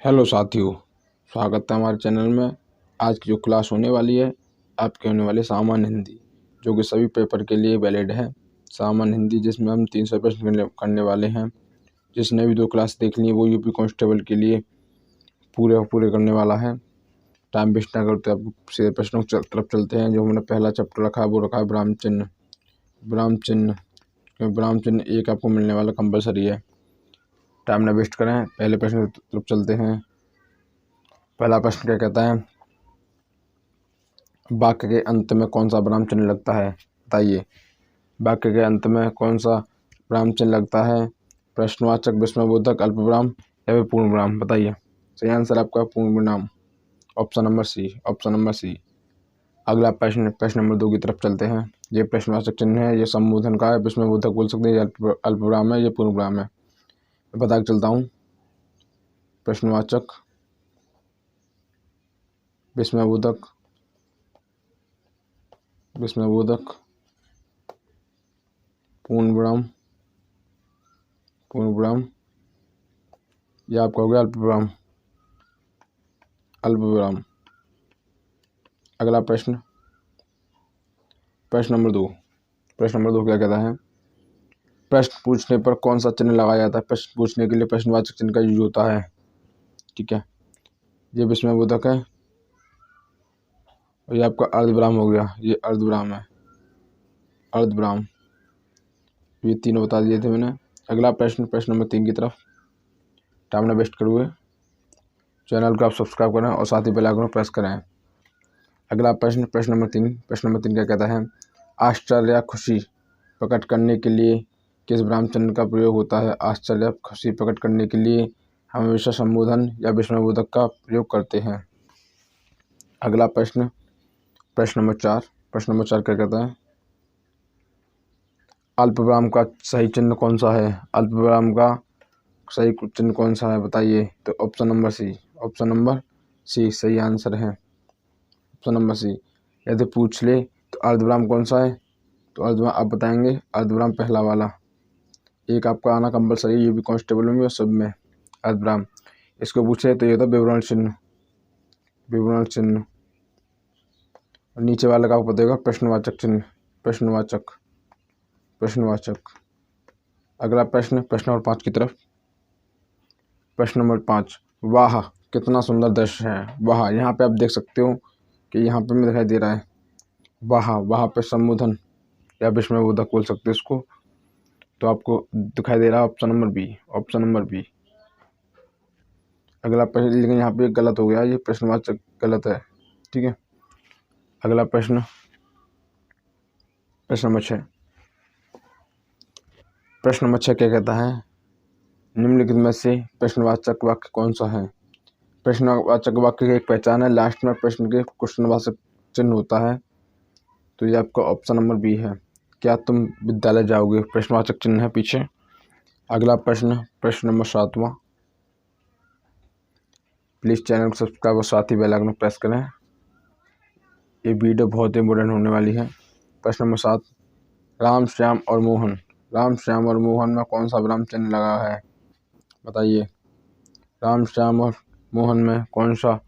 Hello साथियों, स्वागत है हमारे चैनल में। आज की जो क्लास होने वाली है आपके होने वाले सामान्य हिंदी, जो कि सभी पेपर के लिए वैलिड है। सामान्य हिंदी जिसमें हम 300 प्रश्न करने वाले हैं। जिसने भी 2 क्लास देख ली वो यूपी कांस्टेबल के लिए पूरे करने वाला है। टाइम वेस्ट ना करते आपको सीधे प्रश्नों की तरफ चलते हैं। जो हमने पहला चैप्टर रखा है वो रखा है विराम चिन्ह। विराम चिन्ह एक आपको मिलने वाला कंपलसरी है। टाइम ना वेस्ट करें, पहले प्रश्न की तरफ चलते हैं। पहला प्रश्न क्या कहता है, वाक्य के अंत में कौन सा विराम चिन्ह लगता है, बताइए। वाक्य के अंत में कौन सा विराम चिन्ह लगता है? प्रश्नवाचक, विस्मयबोधक, अल्पविराम या फिर पूर्ण विराम, बताइए। सही आंसर आपका पूर्ण विराम, ऑप्शन नंबर सी। अगला प्रश्न नंबर 2 की तरफ चलते हैं। ये प्रश्नवाचक चिन्ह है, ये संबोधन का है, विस्मयबोधक बोल सकते हैं, ये अल्पविराम है, ये पूर्ण विराम है। मैं बता के चलता हूँ। प्रश्नवाचक, विस्मयबोधक, पूर्ण विराम, यह आपका हो गया अल्पविराम। अगला प्रश्न नंबर 2। प्रश्न नंबर 2 क्या कहता है, प्रश्न पूछने पर कौन सा चिन्ह लगाया जाता है? प्रश्न पूछने के लिए प्रश्नवाचक चिन्ह का यूज होता है। ठीक है, ये विस्मयबोधक है और ये आपका अर्धविराम हो गया, ये अर्धविराम है, अर्धविराम। ये तीनों बता दिए थे मैंने। अगला प्रश्न नंबर 3 की तरफ। टाइम ना वेस्ट करोगे, चैनल को आप सब्सक्राइब करें और साथ ही बेल आइकन को प्रेस करें। अगला प्रश्न नंबर 3 क्या कहता है, आश्चर्य या खुशी प्रकट करने के लिए किस विराम चिन्ह का प्रयोग होता है? आश्चर्य या खुशी प्रकट करने के लिए हम हमेशा संबोधन या विस्मयबोधक का प्रयोग करते हैं। अगला प्रश्न नंबर 4 क्या कहता है, अल्पविराम का सही चिन्ह कौन सा है? अल्पविराम का सही चिन्ह कौन सा है, बताइए। तो ऑप्शन नंबर सी सही आंसर है, ऑप्शन नंबर सी। यदि पूछ ले तो अर्धविराम कौन सा है, तो अर्धविराम आप बताएंगे, अर्धविराम पहला वाला। एक आपका आना कंपलसरी, ये भी कांस्टेबल में और सब में, अर्धविराम। इसको पूछे तो ये होता विवरण चिन्ह। और नीचे वाला का आपको पता होगा प्रश्नवाचक चिन्ह, प्रश्नवाचक। अगला प्रश्न नंबर 5 की तरफ। प्रश्न नंबर 5, वाह कितना सुंदर दृश्य है। वाह, यहाँ पे आप देख सकते हो कि यहाँ पे में दिखाई दे रहा है वाह पे संबोधन या विस्मयबोधक बोल सकते हो इसको। तो आपको दिखाई दे रहा है ऑप्शन नंबर बी। अगला प्रश्न, लेकिन यहाँ पे गलत हो गया, ये प्रश्नवाचक गलत है। ठीक है, अगला प्रश्न नंबर 6। प्रश्न नंबर 6 क्या कहता है, निम्नलिखित में से प्रश्नवाचक वाक्य कौन सा है? प्रश्नवाचक वाक्य की एक पहचान है, लास्ट में प्रश्न के क्वेश्चनवाचक चिन्ह होता है। तो ये आपका ऑप्शन नंबर बी है, क्या तुम विद्यालय जाओगे, प्रश्नवाचक चिन्ह है पीछे। अगला प्रश्न नंबर 7वां। प्लीज़ चैनल को सब्सक्राइब और साथ ही बेल आइकन प्रेस करें, ये वीडियो बहुत इंपॉर्टेंट होने वाली है। प्रश्न नंबर 7, राम श्याम और मोहन में कौन सा विराम चिन्ह लगा है, बताइए। राम श्याम और मोहन में कौन सा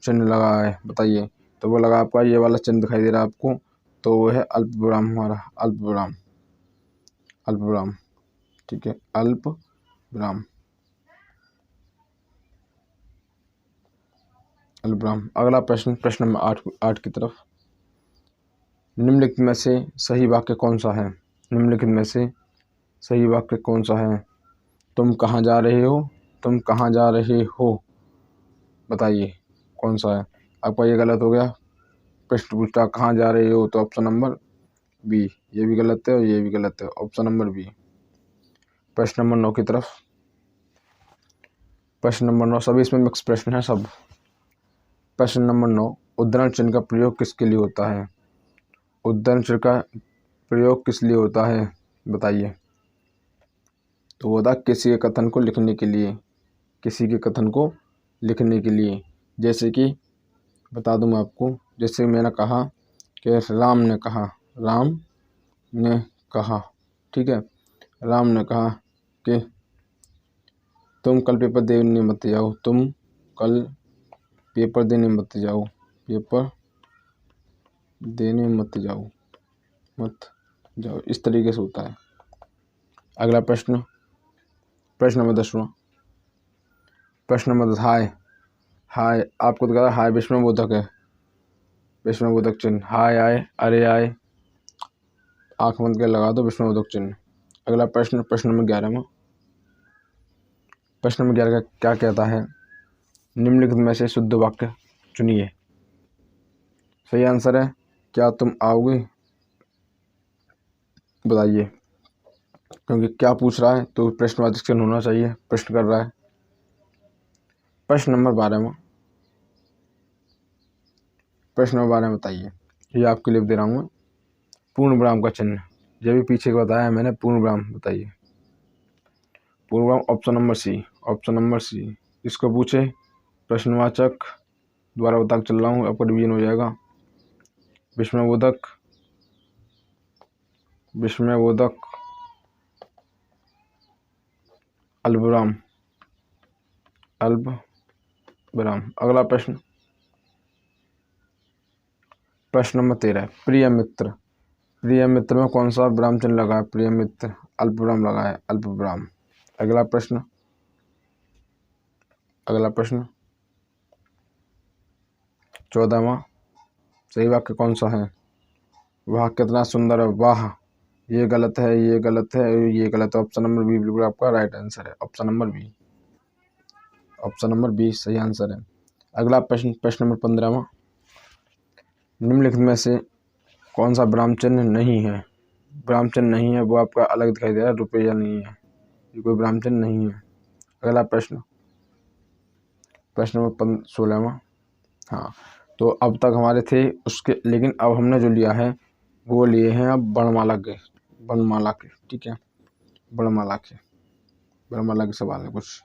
चिन्ह लगा है, बताइए। तो वो लगा आपका ये वाला चिन्ह दिखाई दे रहा है आपको, तो वो है अल्पविराम, हमारा अल्पविराम। ठीक है, अल्पविराम। अगला प्रश्न नंबर 8 की तरफ। निम्नलिखित में से सही वाक्य कौन सा है? तुम कहाँ जा रहे हो, बताइए कौन सा है। आपका ये गलत हो गया, प्रश्न पूछता कहाँ जा रहे हो, तो ऑप्शन नंबर बी, ये भी गलत है और ये भी गलत है, ऑप्शन नंबर बी। प्रश्न नंबर 9 की तरफ। प्रश्न नंबर 9, सभी इसमें मिक्स प्रश्न है सब। प्रश्न नंबर 9, उद्धरण चिन्ह का प्रयोग किसके लिए होता है? उद्धरण चिन्ह का प्रयोग किस लिए होता है, बताइए। तो वो था किसी के कथन को लिखने के लिए, जैसे कि बता दूं मैं आपको, जैसे मैंने कहा कि राम ने कहा, ठीक है, राम ने कहा कि तुम कल पेपर देने मत जाओ, तुम कल पेपर देने मत जाओ, पेपर देने मत जाओ, मत जाओ, इस तरीके से होता है। अगला प्रश्न, प्रश्न नंबर 10वां, प्रश्न नंबर 10, हाय। हाय आपको तो कहा हाय विस्मयबोधक है, विस्मयबोधक चिन्ह, हाय आए, अरे आए, आंख बंद कर लगा दो विस्मयबोधक चिन्ह। अगला प्रश्न, प्रश्न नंबर 11वां, प्रश्न नंबर 11 का क्या कहता है, निम्नलिखित में से शुद्ध वाक्य चुनिए। सही आंसर है, क्या तुम आओगे, बताइए, क्योंकि क्या पूछ रहा है तो प्रश्नवाचक चिन्ह होना चाहिए, प्रश्न कर रहा है। प्रश्न नंबर 12वां, प्रश्न नंबर 12 बताइए, ये आपके लिए दे रहा हूँ, पूर्ण विराम का चिन्ह, जब भी पीछे का बताया मैंने, पूर्ण विराम बताइए। पूर्ण विराम option number C, option number C. इसको पूछे प्रश्नवाचक द्वारा बता चल रहा हूँ, आपका डिवीजन हो जाएगा। विस्मयबोधक, विस्मयबोधक, अल्पविराम, अल्पविराम। अगला प्रश्न, प्रश्न नंबर 13, प्रिय मित्र, प्रिय मित्र में कौन सा विराम चिन्ह लगा है, प्रिय मित्र, अल्पविराम लगा है, अल्पविराम। अगला प्रश्न, अगला प्रश्न 14वां, सही वाक्य कौन सा है, वाह कितना सुंदर है, वाह, ये गलत है, ये गलत है, ये गलत है। ऑप्शन नंबर बी बिल्कुल आपका राइट आंसर है, option number B, option number B सही आंसर है। अगला प्रश्न, प्रश्न नंबर 15वां, निम्नलिखित में से कौन सा विराम चिन्ह नहीं है, विराम चिन्ह नहीं है, वो आपका अलग दिखाई दे रहा है, रुपया नहीं है, ये कोई विराम चिन्ह नहीं है। अगला प्रश्न, प्रश्न नंबर 16वां, हाँ, तो अब तक हमारे थे उसके, लेकिन अब हमने जो लिया है वो लिए हैं अब वर्णमाला के, वर्णमाला के, ठीक है, वर्णमाला के, वर्णमाला के सवाल है कुछ।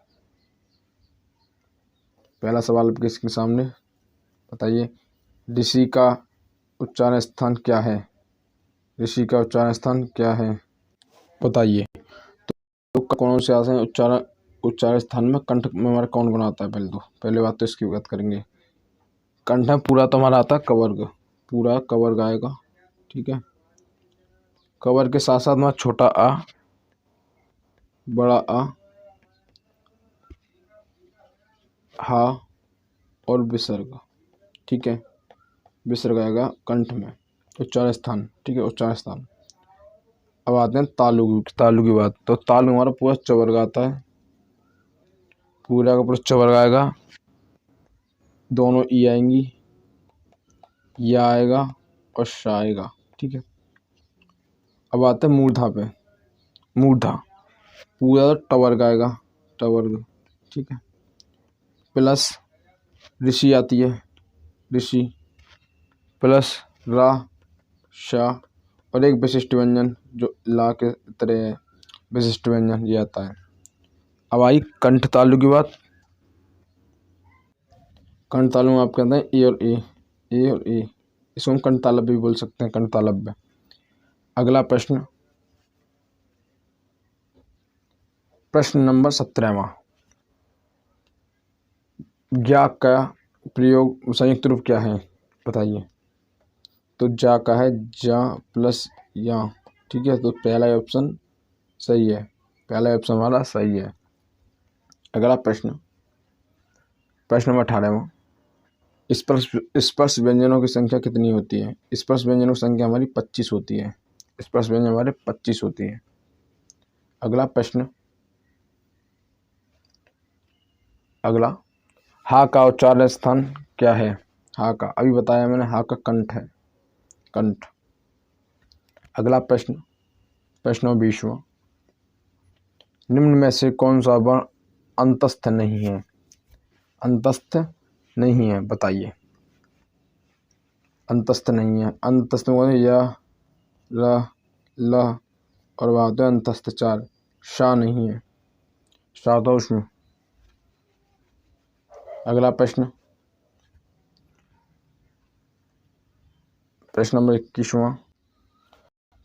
पहला सवाल किसके सामने, बताइए, ऋषि का उच्चारण स्थान क्या है, ऋषि का उच्चारण स्थान क्या है, बताइए। तो कौन से आते हैं उच्चारण, उच्चारण स्थान में कंठ में हमारा कौन कौन आता है, पहले बात तो इसकी बात करेंगे। कंठ में पूरा तो हमारा आता है कवर्ग, पूरा कवर्ग आएगा, ठीक है। कवर्ग के साथ साथ हमारा छोटा आ, बड़ा आ, हा और विसर्ग, ठीक है, विसर्ग आएगा कंठ में, उच्चारण स्थान, ठीक है, उच्चारण स्थान। अब आते हैं तालु, तालु की बात, तो तालु हमारा पूरा चवर्ग आता है, पूरा का पूरा चवर्ग आएगा, दोनों ई आएंगी, या आएगा और शा आएगा, ठीक है। अब आते हैं मूर्धा पे, मूर्धा पूरा टवर्ग आएगा, टवर्ग, ठीक है, प्लस ऋषि आती है, ऋषि, प्लस रा, शा और एक विशिष्ट व्यंजन जो ला के तरह है, विशिष्ट व्यंजन ये आता है। अब आई कंठ तालु की बात, कंठ तालु में आप कहते हैं ए और ए, ए और ए, इसको हम कंठ तालब भी बोल सकते हैं, कंठ तालब में। अगला प्रश्न, प्रश्न नंबर 17वां, ज्ञा का प्रयोग संयुक्त रूप क्या है, बताइए। तो जा का है जा प्लस या, ठीक है, तो पहला ऑप्शन सही है, पहला ऑप्शन हमारा सही है। अगला प्रश्न, प्रश्न नंबर 18वां, स्पर्श व्यंजनों की संख्या कितनी होती है, स्पर्श व्यंजनों की संख्या हमारी 25 होती है, स्पर्श व्यंजन हमारे 25 होती है। अगला प्रश्न, अगला, हा का उच्चारण स्थान क्या है, हा का अभी बताया मैंने, हा का कंठ है, कंठ। अगला प्रश्न, प्रश्न 20वां, निम्न में से कौन सा वर्ण अंतस्थ नहीं है, अंतस्थ नहीं है, बताइए। अंतस्थ नहीं है, अंतस्थ में या, र, ल और बात है अंतस्थ 4, शा नहीं है, शा तो उसमें। अगला प्रश्न, प्रश्न नंबर 21वां,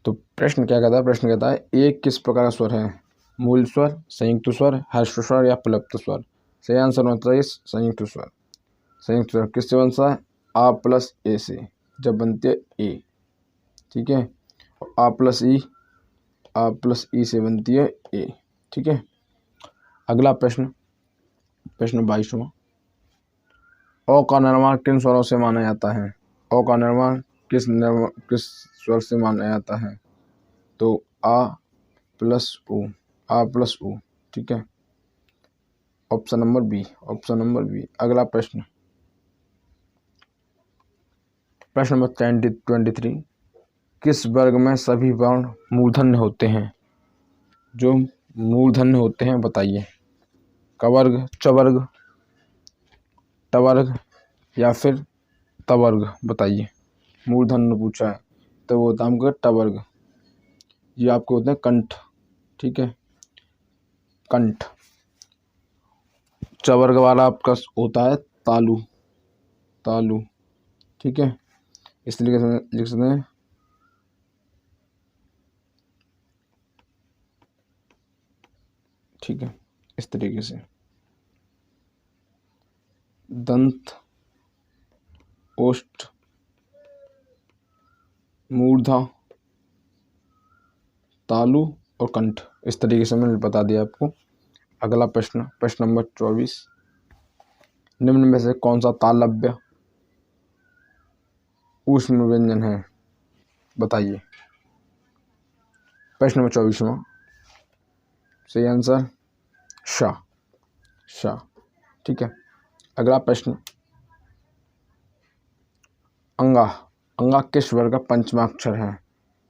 तो प्रश्न क्या कहता है, प्रश्न कहता है एक किस प्रकार का स्वर है, मूल स्वर, संयुक्त स्वर, हर्ष स्वर या प्लुप्त स्वर। सही आंसर होना चाहिए संयुक्त स्वर। संयुक्त स्वर किससे बनता है? आ प्लस ए से, जब बनती है ए, ठीक है। आ प्लस ई से बनती है ए, ठीक है। अगला प्रश्न, प्रश्न 22वां। ओ का निर्माण किन स्वरों से माना जाता है? ओ का निर्माण किस स्वर से माना जाता है? तो आ प्लस ऊ, ठीक है। Option number B. अगला प्रश्न, प्रश्न नंबर 23। किस वर्ग में सभी वर्ण मूर्धन्य होते हैं? जो मूर्धन्य होते हैं बताइए। कवर्ग, चवर्ग, टवर्ग या फिर तवर्ग, बताइए। मूर्धन्य पूछा है तो वो होता है हमको टवर्ग। ये आपके होते हैं कंठ, ठीक है, कंठ। चवर्ग वाला आपका होता है तालु, ठीक है। इस तरीके से लिख सकते हैं, ठीक है, इस तरीके से। दंत, ओष्ठ, मूर्धा, तालु और कंठ, इस तरीके से मैंने बता दिया आपको। अगला प्रश्न, प्रश्न नंबर 24। निम्न में से कौन सा तालव्य ऊष्म व्यंजन है? बताइए। प्रश्न नंबर 24वां, सही आंसर शा, ठीक है। अगला प्रश्न, अंगा किस वर्ग का पंचमा अक्षर है?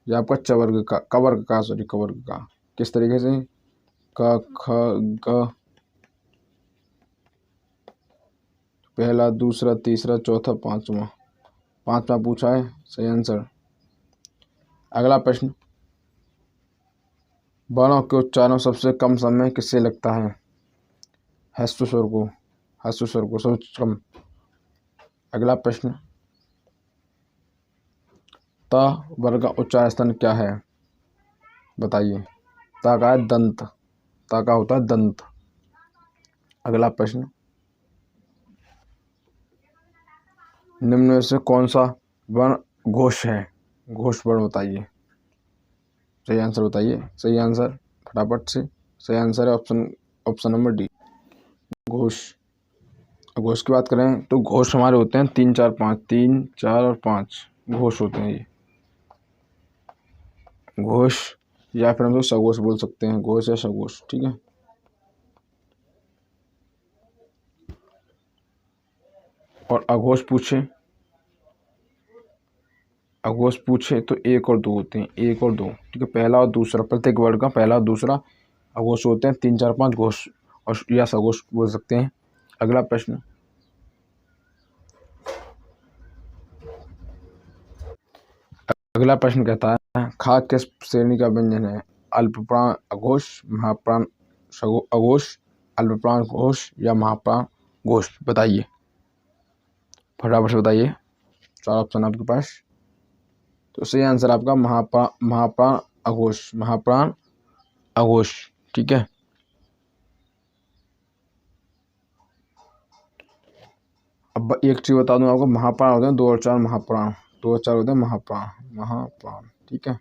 ये आपका कवर्ग का। किस तरीके से? क ख ग, पहला, दूसरा, तीसरा, चौथा, पांचवा पूछा है, सही आंसर। अगला प्रश्न, वर्णों के उच्चारण सबसे कम समय किससे लगता है? ह्रस्व स्वर को सबसे कम। अगला प्रश्न, त वर्ग का उच्चारण स्थान क्या है? बताइए। ता का है दंत, ता का होता है दंत। अगला प्रश्न, निम्न में से कौन सा वर्ण घोष है? घोष वर्ण बताइए। सही आंसर बताइए। सही आंसर फटाफट से। सही आंसर है option number D, Ghosh. Ghosh की बात करें तो घोष हमारे होते हैं 3, 4, 5, 3, 4 और 5 घोष होते हैं। ये घोष या फिर हम लोग सघोष बोल सकते हैं, घोष या सघोष, ठीक है। और अघोष पूछे तो 1 और 2 होते हैं, 1 और 2, ठीक है। पहला और दूसरा, प्रत्येक वर्ड का पहला और दूसरा अघोष होते हैं। 3, 4, 5 घोष और या सघोष बोल सकते हैं। अगला प्रश्न, कहता है खा किस श्रेणी का व्यंजन है? अल्पप्राण अघोष, महाप्राण अघोष, अल्पप्राण घोष या महाप्राण घोष, बताइए। फटाफट से बताइए, 4 ऑप्शन आपके पास। तो सही आंसर आपका महाप्राण अघोष, ठीक है। अब एक चीज बता दूं आपको, महाप्राण होते हैं 2 और 4 महाप्राण, 2 और 4 होते हैं महाप्राण, ठीक है,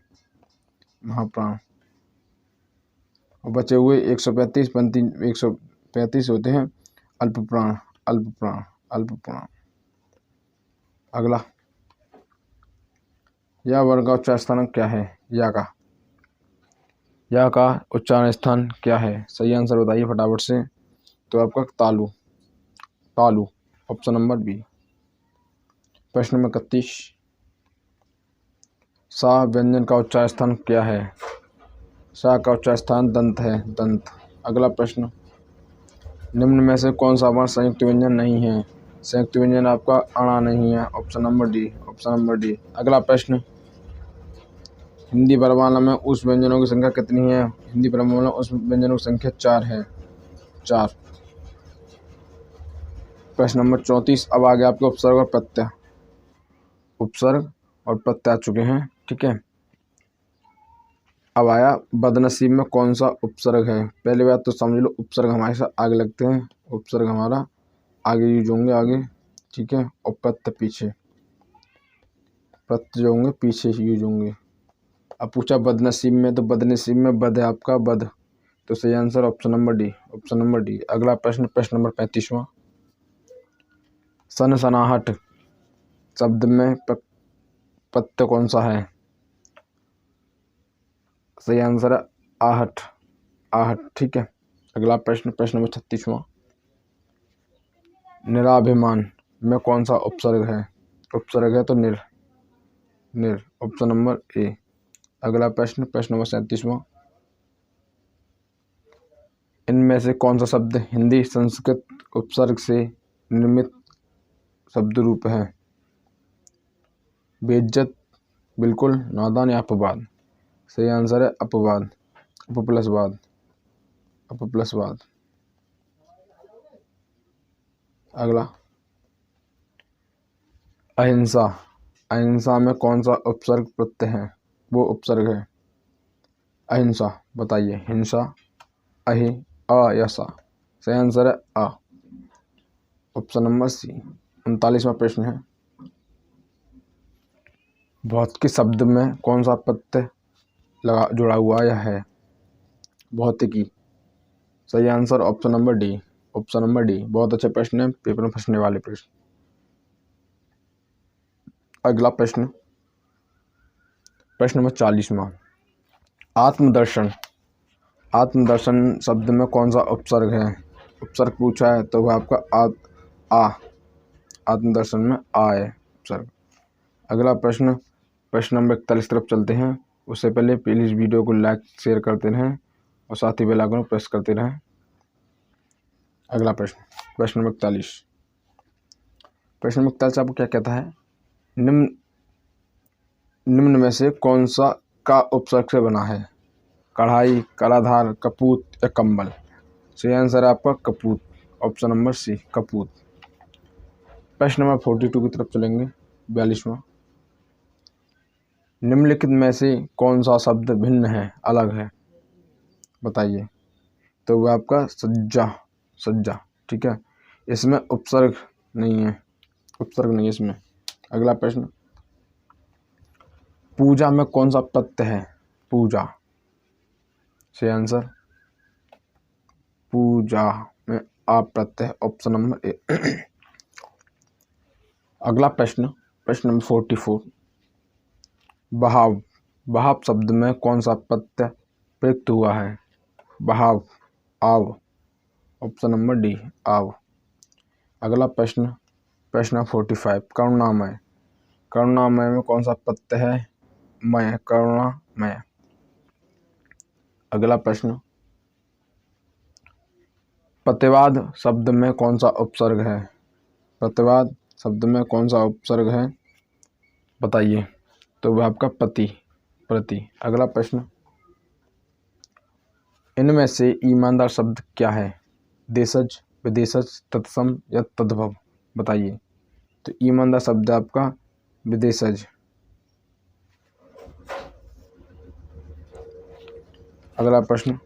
महाप्राण। और बचे हुए 135 होते हैं अल्पप्राण। अगला, या वर्ग का उच्चारण स्थान क्या है? या का उच्चारण स्थान क्या है? सही आंसर बताइए फटाफट से। तो आपका तालु, ऑप्शन नंबर बी। प्रश्न नंबर 31, सा व्यंजन का उच्चारण स्थान क्या है? सा का उच्चारण स्थान दंत है, दंत। अगला प्रश्न, निम्न में से कौन सा वर्ण संयुक्त व्यंजन नहीं है? संयुक्त व्यंजन आपका अणा नहीं है, ऑप्शन नंबर डी। अगला प्रश्न, हिंदी वर्णमाला में उस व्यंजनों की संख्या कितनी है? हिंदी वर्णमाला में उस व्यंजनों की संख्या 4 है, 4। प्रश्न नंबर 34, अब आगे आपके उपसर्ग और प्रत्यय आ चुके हैं, ठीक है। अब आया बदनसीब में कौन सा उपसर्ग है। पहली बात तो समझ लो, उपसर्ग हमारे साथ आगे लगते हैं, उपसर्ग हमारा आगे यूज होंगे आगे, ठीक है, और प्रत्यय पीछे, प्रत्यय जो होंगे पीछे यूज होंगे। अब पूछा बदनसीब में, तो बदनसीब में बद है आपका बद, तो सही answer option number D, option number D. अगला प्रश्न, प्रश्न नंबर 35वां। सनसनाहट शब्द में प्रत्यय कौन सा है। सही आंसर है आहट, आहट, ठीक है। अगला प्रश्न, प्रश्न नंबर 36वां। निराभिमान में कौन सा उपसर्ग है। उपसर्ग है तो निर, निर, ऑप्शन नंबर ए। अगला प्रश्न, प्रश्न नंबर 37वां। इनमें से कौन सा शब्द हिंदी संस्कृत उपसर्ग से निर्मित शब्द रूप है। बेइज्जत, बिल्कुल, नादान या अपवाद। सही आंसर है अपवाद, अपप्लसवाद, अपप्लसवाद। अगला अहिंसा, अहिंसा में कौन सा उपसर्ग प्रत्यय है, वो उपसर्ग है अहिंसा। बताइए, हिंसा, अहि, अ या सा। सही आंसर है अ, ऑप्शन नंबर सी। 39वां प्रश्न है। भौतिकी शब्द में कौन सा प्रत्यय लगा जुड़ा हुआ या है। भौतिकी, सही answer option number D, option number D. बहुत अच्छे प्रश्न है, पेपर में फंसने वाले प्रश्न। अगला प्रश्न, प्रश्न नंबर 40वां। आत्मदर्शन, आत्मदर्शन शब्द में कौन सा उपसर्ग है। उपसर्ग पूछा है तो वह आपका आ, आत्मदर्शन में आ है उपसर्ग। अगला प्रश्न, प्रश्न नंबर 41 तरफ चलते हैं। उससे पहले प्लीज वीडियो को लाइक शेयर करते रहें और साथ ही बेल आइकन को प्रेस करते रहें। अगला प्रश्न, प्रश्न नंबर 41। प्रश्न नंबर 41 आपको क्या कहता है। निम्न में से कौन सा का उपसर्ग से बना है। कढ़ाई, कराधार, कपूत या कंबल। सही आंसर है आपका कपूत, ऑप्शन नंबर सी, कपूत। प्रश्न नंबर 42 की तरफ चलेंगे। 42वां। निम्नलिखित में से कौन सा शब्द भिन्न है, अलग है। बताइए, तो वह आपका सज्जा, सज्जा, ठीक है। इसमें उपसर्ग नहीं है, उपसर्ग नहीं है इसमें। अगला प्रश्न, पूजा में कौन सा प्रत्यय है। पूजा, सही आंसर पूजा में आ प्रत्यय, ऑप्शन नंबर ए। अगला प्रश्न, प्रश्न नंबर 44। बहाव, बहाव शब्द में कौन सा प्रत्यय प्रयुक्त हुआ है। बहाव, आव, ऑप्शन नंबर डी, आव। अगला प्रश्न, प्रश्न 45। करुणामय, करुणामय में कौन सा प्रत्यय है। मय, करुणामय। अगला प्रश्न, प्रतिवाद शब्द में कौन सा उपसर्ग है। प्रतिवाद शब्द में कौन सा उपसर्ग है, बताइए, तो वह आपका पति, प्रति। अगला प्रश्न, इनमें से ईमानदार शब्द क्या है। देशज, विदेशज, तत्सम या तद्भव। बताइए, तो ईमानदार शब्द है आपका विदेशज। अगला प्रश्न,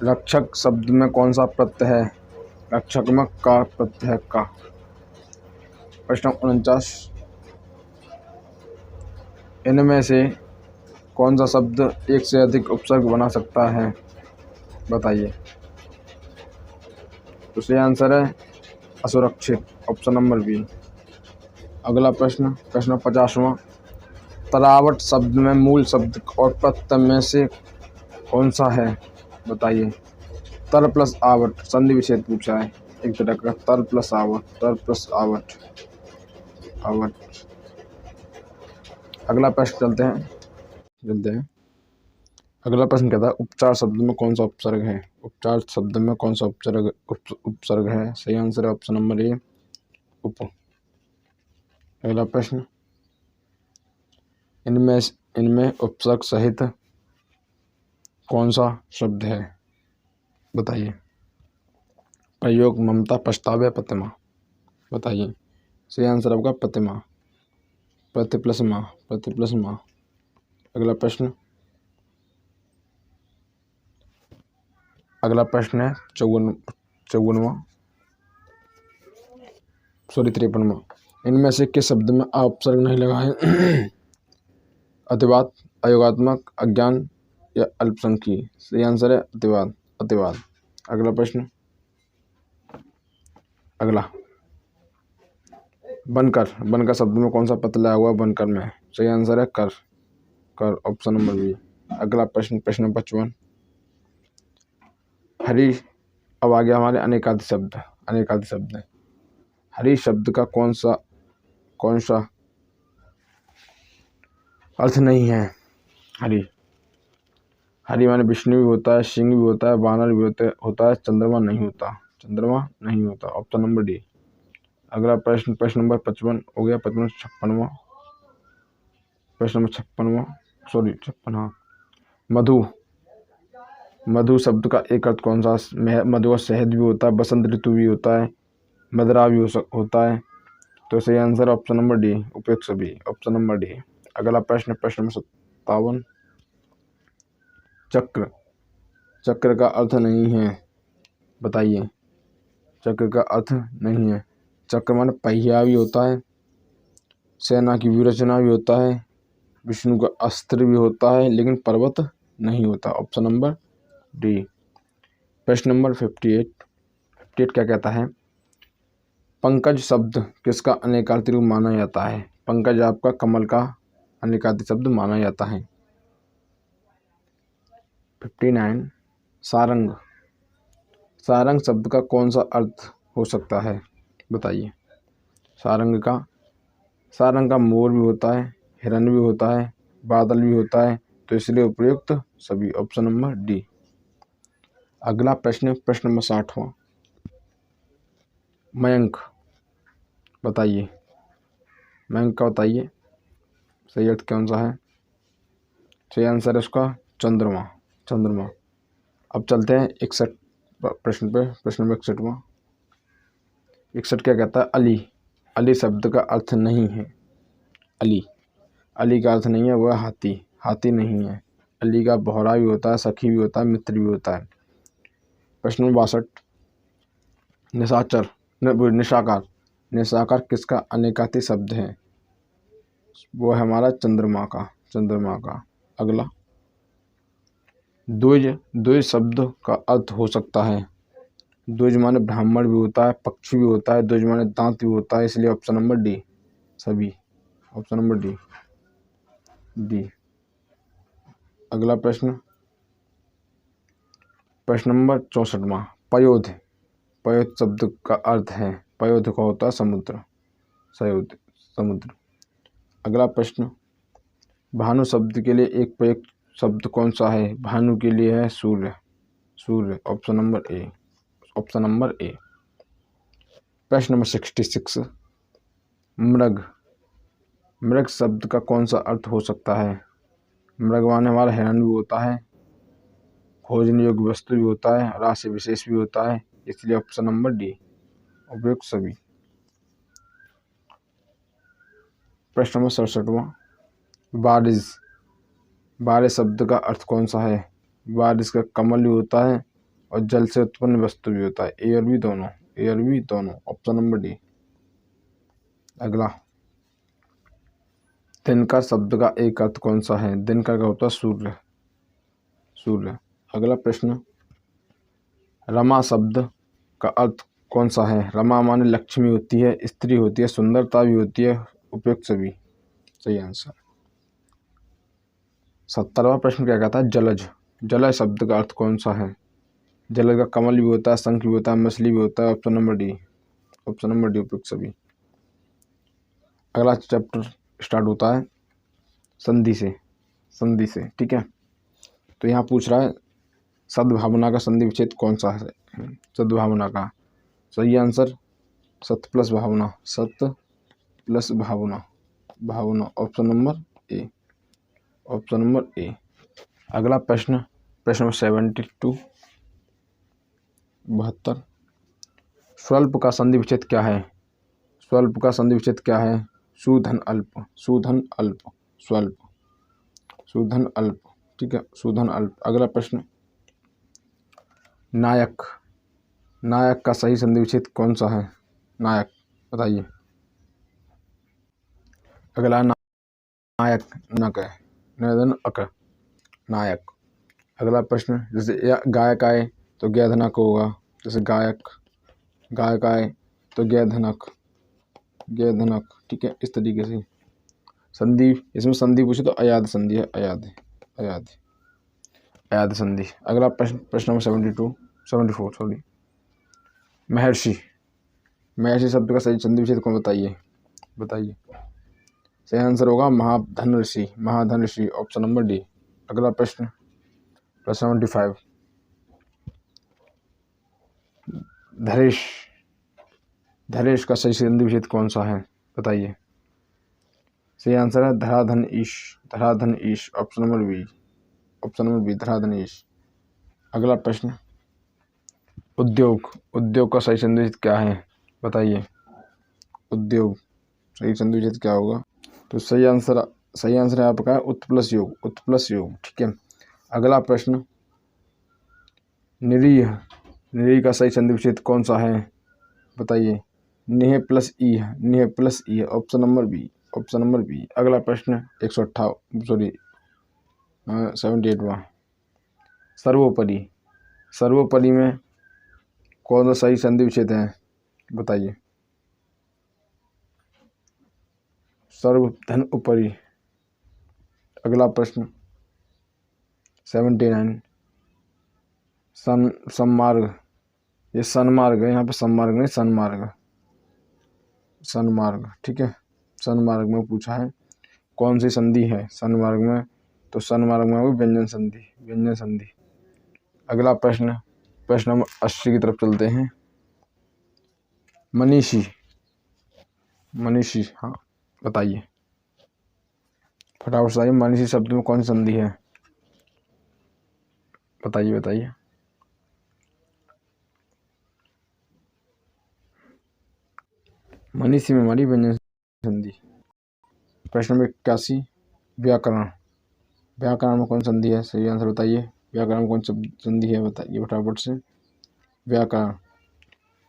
रक्षक शब्द में कौन सा प्रत्यय है। रक्षक में का प्रत्यय है, का। प्रश्न 49। इनमें से कौन सा शब्द एक से अधिक उपसर्ग बना सकता है। बताइए, तो सही आंसर है असुरक्षित, ऑप्शन नंबर बी। अगला प्रश्न, प्रश्न 50वां। तरावट शब्द में मूल शब्द और प्रत्यय में से कौन सा है। बताइए, तर प्लस आवट, संधि विच्छेद पूछा है एक तरह का। तर प्लस आवट, तर प्लस आवट, आवट। अगला प्रश्न चलते हैं। अगला प्रश्न कहता है, उपचार शब्द में कौन सा उपसर्ग है। उपचार शब्द में कौन सा उपसर्ग है। सही आंसर है ऑप्शन नंबर ए, उप। अगला प्रश्न, इनमें उपसर्ग सहित कौन सा शब्द है। बताइए, प्रयोग, ममता, पछतावा या प्रतिमा। बताइए, सही आंसर आपका प्रतिमा, प्रतिप्लसमा, प्रतिप्लसमा। अगला प्रश्न है 53वां 53वां। इनमें से किस शब्द में आ उपसर्ग नहीं लगा है? अतिवाद, अयोगात्मक, अज्ञान या अल्पसंख्यी? सही आंसर है अतिवाद। अतिवाद। अगला प्रश्न बनकर शब्द में कौन सा पद लगा हुआ बनकर में? सही आंसर है कर ऑप्शन नंबर बी। अगला प्रश्न नंबर 55। हरि, अब आ गया हमारे अनेकाधिक शब्द। हरि शब्द का कौन सा अर्थ नहीं है? हरि माने विष्णु भी होता है, सिंह भी होता है, वानर भी होता है, चंद्रमा नहीं होता। Option number D. अगला प्रश्न नंबर 55 हो गया। 56वां प्रश्न नंबर 56। हाँ। मधु शब्द का एक अर्थ कौन सा? मधु का शहद भी होता है, बसंत ऋतु भी होता है, मदरा भी होता है। तो सही आंसर ऑप्शन नंबर डी, उपयुक्त सभी। Option number D. अगला प्रश्न नंबर 57। चक्र का अर्थ नहीं है, बताइए। चक्र का अर्थ नहीं है। चक्र माने पहिया भी होता है, सेना की व्यूहरचना भी होता है, विष्णु का अस्त्र भी होता है, लेकिन पर्वत नहीं होता। Option number D. प्रश्न नंबर 58 क्या कहता है? पंकज शब्द किसका अनेकार्थी रूप माना जाता है? पंकज आपका कमल का अनेकार्थी शब्द माना जाता है। 59 सारंग शब्द का कौन सा अर्थ हो सकता है? बताइए। सारंग का मोर भी होता है, हिरण भी होता है, बादल भी होता है, तो इसलिए उपयुक्त सभी। Option number D. अगला प्रश्न नंबर 60वां। मयंक, बताइए। मयंक का बताइए सही अर्थ कौन सा है? सही आंसर है उसका चंद्रमा। अब चलते हैं 61 प्रश्न पे। प्रश्न नंबर 61वां। 61 क्या कहता है? अली शब्द का अर्थ नहीं है। अली का अर्थ नहीं है, वह हाथी नहीं है। अली का बहरा भी होता है, सखी भी होता है, मित्र भी होता है। प्रश्न नंबर 62। निशाकार किसका अनेकार्थी शब्द है? वो है हमारा चंद्रमा का। अगला द्विज शब्द का अर्थ हो सकता है। द्विज माने ब्राह्मण भी होता है, पक्षी भी होता है, द्विज माने दांत भी होता है, इसलिए ऑप्शन नंबर डी सभी। Option number D. अगला प्रश्न नंबर 64वां। पयोध शब्द का अर्थ है। पयोध का होता है समुद्र। अगला प्रश्न भानु शब्द के लिए एक प्रयुक्त शब्द कौन सा है? भानु के लिए है सूर्य। ऑप्शन नंबर ए। प्रश्न नंबर 66। मृग शब्द का कौन सा अर्थ हो सकता है? मृग माने हमारा हिरण भी होता है, भोजन योग्य वस्तु भी होता है, राशि विशेष भी होता है, इसलिए ऑप्शन नंबर डी उपयुक्त सभी। प्रश्न नंबर 67वां। बारिश शब्द का अर्थ कौन सा है? बारिश का कमल भी होता है और जल से उत्पन्न वस्तु भी होता है, एयर भी दोनों। Option number D. अगला दिनकर शब्द का एक अर्थ कौन सा है? दिनकर का होता है सूर्य। अगला प्रश्न रमा शब्द का अर्थ कौन सा है? रमा माने लक्ष्मी होती है, स्त्री होती है, सुंदरता भी होती है, उपयुक्त सभी। सही आंसर। 70वां प्रश्न क्या कहता है? जलज शब्द का अर्थ कौन सा है? जलज का कमल भी होता है, शंख भी होता है, मछली भी होता है। ऑप्शन नंबर डी उपयुक्त सभी। अगला चैप्टर स्टार्ट होता है संधि से। ठीक है, तो यहाँ पूछ रहा है सद्भावना का संधि विच्छेद कौन सा है? सद्भावना का सही आंसर सत्य प्लस भावना। Option number A. अगला प्रश्न नंबर 72 72। स्वल्प का संधि विच्छेद क्या है? स्वल्प। सूधन अल्प, ठीक है, सूधन अल्प। अगला प्रश्न, नायक, नायक का सही संधि विच्छेद कौन सा है? नायक, बताइए। अगला नायक, नक है, नदन अक, नायक। अगला प्रश्न, जैसे गायक आए तो गैधनक होगा, जैसे गायक, गायक आए तो गैधनक, गैधनक, ठीक है, इस तरीके से। संधि, इसमें संधि पूछे तो अयाद संधि है, अयाद, अयाद, अयाद संधि। अगला प्रश्न, प्रश्न नंबर 74 सॉरी, महर्षि, महर्षि शब्द का सही संधि विच्छेद कौन, बताइए, बताइए। सही आंसर होगा महाधन ऋषि, महाधन ऋषि, ऑप्शन नंबर डी। अगला प्रश्न, प्रश्न 75, धरेश, धरेश का सही संधि विच्छेद कौन सा है, बताइए। सही आंसर है धराधन ईश, धराधन ईश, option number B, option number B, धराधन ईश। अगला प्रश्न, उद्योग, उद्योग का सही संधि विच्छेद क्या है, बताइए। उद्योग, सही संधि विच्छेद क्या होगा? तो सही आंसर है आपका उत प्लस योग, उत प्लस योग, ठीक है। अगला प्रश्न, निरीह, निरीह का सही संधि विच्छेद कौन सा है, बताइए। निह प्लस ई है, निह प्लस ई है, option number B, option number B. अगला प्रश्न 78वां, सर्वोपरि, सर्वोपरि में कौन सा सही संधि विच्छेद है, बताइए। सर्वधन उपरि। अगला प्रश्न 79, सन्मार्ग, ये सन्मार्ग है, यहाँ पे सन्मार्ग नहीं, सन्मार्ग, सन्मार्ग, ठीक है। सन्मार्ग में पूछा है कौन सी संधि है सन्मार्ग में, तो सन्मार्ग में होगी व्यंजन संधि, व्यंजन संधि। अगला प्रश्न, प्रश्न नंबर 80 की तरफ चलते हैं। मनीषी, मनीषी, हाँ बताइए, फटाफट से। मनीषी शब्द में कौन सी संधि है, बताइए, बताइए। मनीषी में हमारी व्यंजन संधि। प्रश्न नंबर 81, व्याकरण, व्याकरण में कौन संधि है, सही आंसर बताइए। व्याकरण में कौन सी संधि है, बताइए फटाफट से। व्याकरण,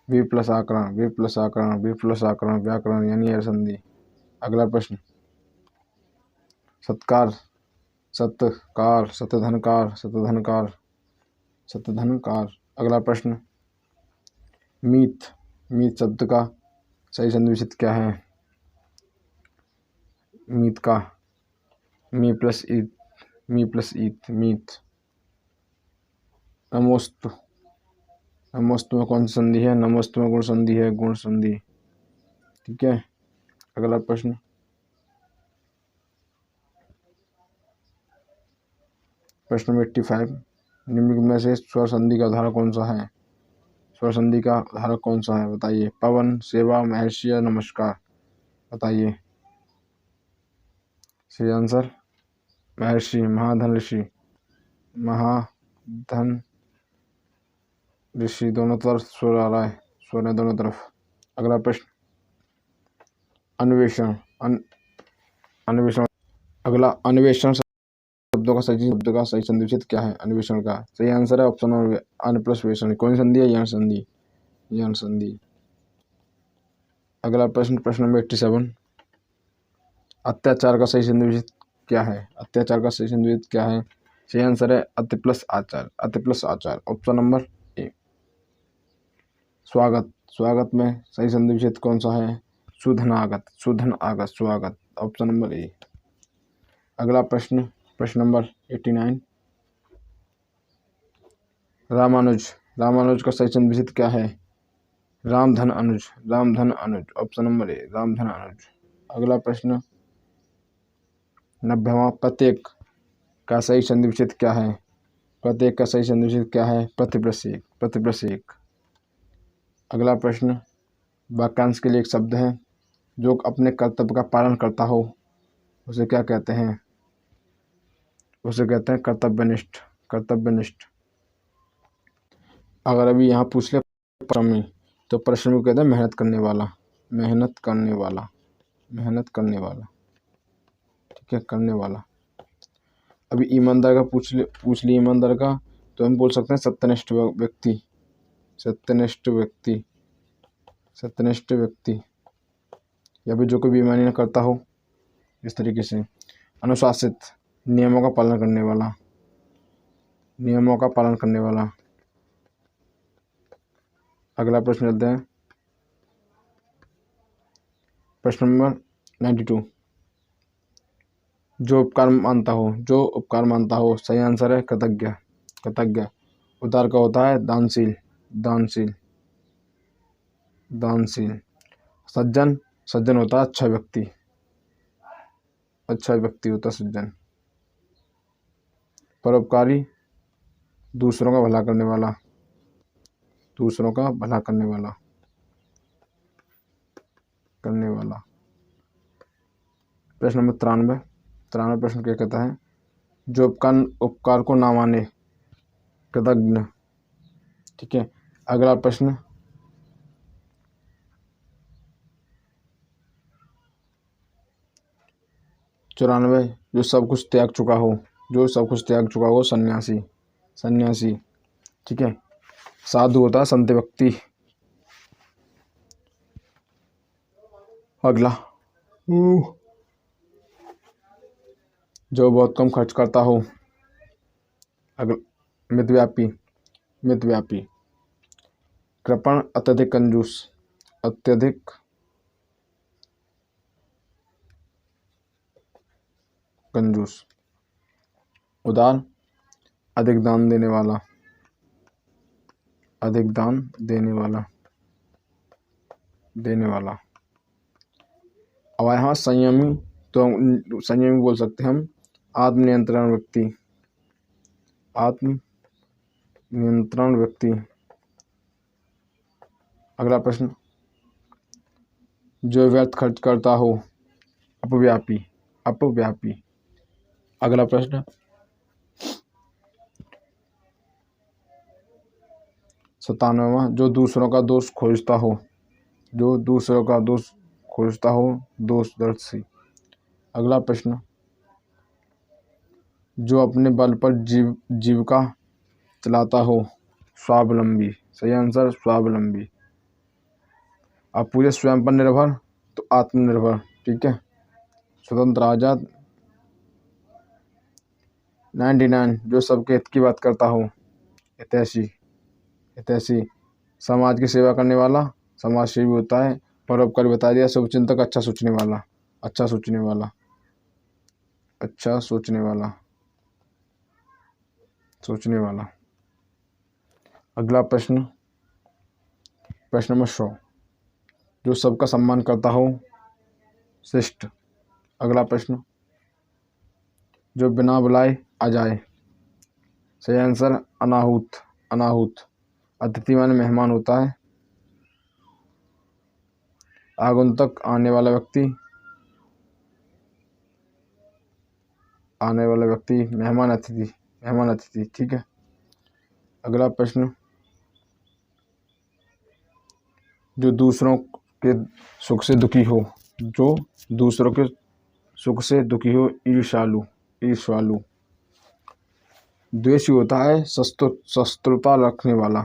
वी प्लस आकरण, वी प्लस आकरण, वी प्लस आकरण, व्याकरण यानी यह संधि। अगला प्रश्न, सत्कार, सत्कार, सत्यधनकार, सत्यधनकार, सत्यधनकार। अगला प्रश्न, मीत, मीत शब्द का सही संधि विच्छेद क्या है, मीत का, मी प्लस ईत, मी प्लस ईत, मीत। नमोस्तु, नमोस्तु में कौन सी संधि है, नमोस्तु में गुण संधि है, गुण संधि, ठीक है। अगला प्रश्न, प्रश्न नंबर 85, निम्नलिखित में से स्वर संधि का उदाहरण कौन सा है, स्वर संधि का उदाहरण कौन सा है, बताइए। पवन, सेवा, महर्षि या नमस्कार, बताइए। सही आंसर महर्षि, महाधन ऋषि, महाधन ऋषि, दोनों तरफ स्वर आ रहा है, स्वर है दोनों तरफ। अगला प्रश्न, अन्वेषण, अन्वेषण। अगला, अन्वेषण शब्दों का सही संधि विच्छेद क्या है, अन्वेषण का। सही आंसर है ऑप्शन नंबर अन प्लस वेषण, कौन संधि है, यण संधि, यण संधि। अगला प्रश्न, प्रश्न नंबर 87, अत्याचार का सही संधि विच्छेद क्या है, अत्याचार का सही संधि विच्छेद क्या है। सही आंसर है अति प्लस आचार, अति प्लस आचार, ऑप्शन नंबर ए। स्वागत, स्वागत में सही संधि विच्छेद कौन सा है, सुधनागत, सुधन आगत, स्वागत, ऑप्शन नंबर ए। अगला प्रश्न, प्रश्न नंबर 89, रामानुज, रामानुज का सही संधि विच्छेद क्या है, रामधन अनुज, रामधन अनुज, ऑप्शन नंबर ए, रामधन अनुज। अगला प्रश्न 90वां, प्रत्येक का सही संधि विच्छेद क्या है, प्रत्येक का सही संधि विच्छेद क्या है, प्रतिप्रत्येक, प्रतिप्रत्येक। अगला प्रश्न, वाक्यांश के लिए एक शब्द है जो अपने कर्तव्य का पालन करता हो, उसे क्या कहते हैं, उसे कहते हैं कर्तव्यनिष्ठ, कर्तव्यनिष्ठ। अगर अभी यहाँ पूछ ले प्रश्न में, तो प्रश्न को कहते हैं मेहनत करने वाला, मेहनत करने वाला, मेहनत करने वाला, ठीक है, करने वाला। अभी ईमानदार का पूछ लिए ईमानदार का, तो हम बोल सकते हैं सत्यनिष्ठ व्यक्ति, सत्यनिष्ठ व्यक्ति, सत्यनिष्ठ व्यक्ति, या फिर जो कोई बेईमानी न करता हो, इस तरीके से। अनुशासित, नियमों का पालन करने वाला, नियमों का पालन करने वाला। अगला प्रश्न चलते हैं, प्रश्न नंबर 92। जो उपकार मानता हो, जो उपकार मानता हो, सही आंसर है कृतज्ञ, कृतज्ञ। उदार का होता है दानशील, दानशील, दानशील। सज्जन, सज्जन होता है अच्छा व्यक्ति, अच्छा व्यक्ति होता है सज्जन। परोपकारी, दूसरों का भला करने वाला, दूसरों का भला करने वाला, करने वाला। प्रश्न नंबर 93, 93 प्रश्न क्या कहता है, जो उपकार को ना माने, कृतघ्न। ठीक है। अगला प्रश्न, चौरानवे, जो सब कुछ त्याग चुका हो, जो सब कुछ त्याग चुका हो, सन्यासी, सन्यासी। ठीक है। साधु होता है संत व्यक्ति। अगला, जो बहुत कम खर्च करता हो, अगला मितव्यापी, मितव्यापी। कृपण, अत्यधिक कंजूस, अत्यधिक कंजूस। उदार, अधिक दान देने वाला, अधिक दान देने वाला, देने वाला। अब यहाँ संयमी, तो संयमी बोल सकते हैं हम आत्मनियंत्रण व्यक्ति, आत्म नियंत्रण व्यक्ति। अगला प्रश्न, जो व्यर्थ खर्च करता हो, अपव्यापी, अपव्यापी। अगला प्रश्न, 97वां, जो दूसरों का दोष खोजता हो, जो दूसरों का दोष खोजता हो, दोषदर्शी। अगला प्रश्न, जो अपने बल पर जीविका चलाता हो, स्वावलंबी। सही आंसर स्वावलंबी। अब पूरे स्वयं पर निर्भर तो आत्मनिर्भर। ठीक है। स्वतंत्र, आजाद। 99, जो सबके हित की बात करता हो, हितैषी, हितैषी। समाज की सेवा करने वाला, समाज सेवी होता है। परोपकारी बता दिया, शुभचिंतक, अच्छा सोचने वाला, अच्छा सोचने वाला, अच्छा सोचने वाला, सोचने वाला। अगला प्रश्न, प्रश्न नंबर 100, जो सबका सम्मान करता हो, शिष्ट। अगला प्रश्न, जो बिना बुलाए आ जाए, सही आंसर अनाहुत, अनाहुत। अतिथि माने मेहमान होता है। आगंतुक, आने वाला व्यक्ति, आने वाला व्यक्ति। मेहमान, अतिथि, मेहमान, अतिथि। ठीक है। अगला प्रश्न, जो दूसरों के सुख से दुखी हो, जो दूसरों के सुख से दुखी हो, ईर्ष्यालु, ईर्ष्यालु। द्वेषी होता है शत्रुता रखने वाला,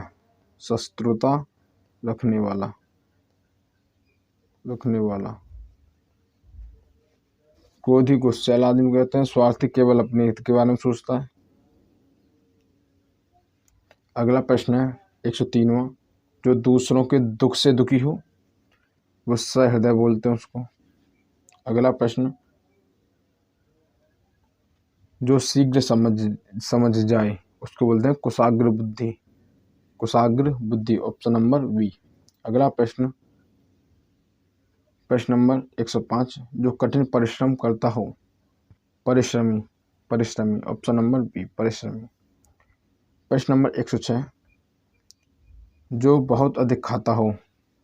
शत्रुता रखने वाला, रखने वाला। क्रोधी, गुस्सैल आदमी कहते हैं। स्वार्थी, केवल अपने हित के बारे में सोचता है। अगला प्रश्न है 103वां, जो दूसरों के दुख से दुखी हो, गुस्सा हृदय बोलते हैं उसको। अगला प्रश्न, जो शीघ्र समझ जाए, उसको बोलते हैं कुशाग्र बुद्धि, कुशाग्र बुद्धि। Option number B. अगला प्रश्न, प्रश्न नंबर 105, जो कठिन परिश्रम करता हो, परिश्रमी, परिश्रमी। ऑप्शन नंबर बी, परिश्रमी। प्रश्न नंबर 106, जो बहुत अधिक खाता हो,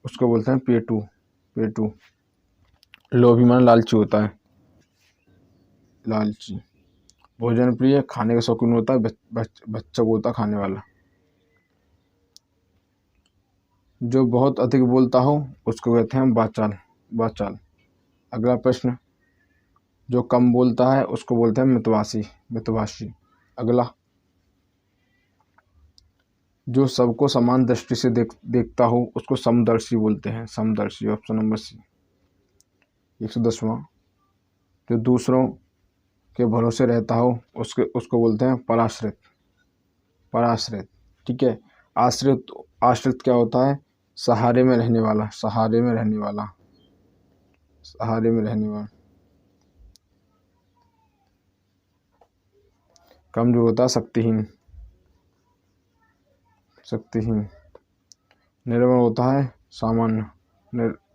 उसको बोलते हैं पेटू, पेटू। लोभी माने लालची होता है, लालची। भोजन प्रिय, खाने का शौकीन होता है, बच्चा होता है खाने वाला। जो बहुत अधिक बोलता हो, उसको कहते हैं वाचाल, वाचाल। अगला प्रश्न, जो कम बोलता है उसको बोलते हैं मितभाषी, मितभाषी। अगला, जो सबको समान दृष्टि से देखता हो उसको समदर्शी बोलते हैं, समदर्शी। ऑप्शन नंबर सी। 110वां, जो दूसरों के भरोसे रहता हो उसको बोलते हैं पराश्रित, पराश्रित। ठीक है। आश्रित, आश्रित क्या होता है? सहारे में रहने वाला, सहारे में रहने वाला, सहारे में रहने वाला। कमजोर होता है शक्तिहीन, शक्तिहीन। निर्बल होता है सामान्य,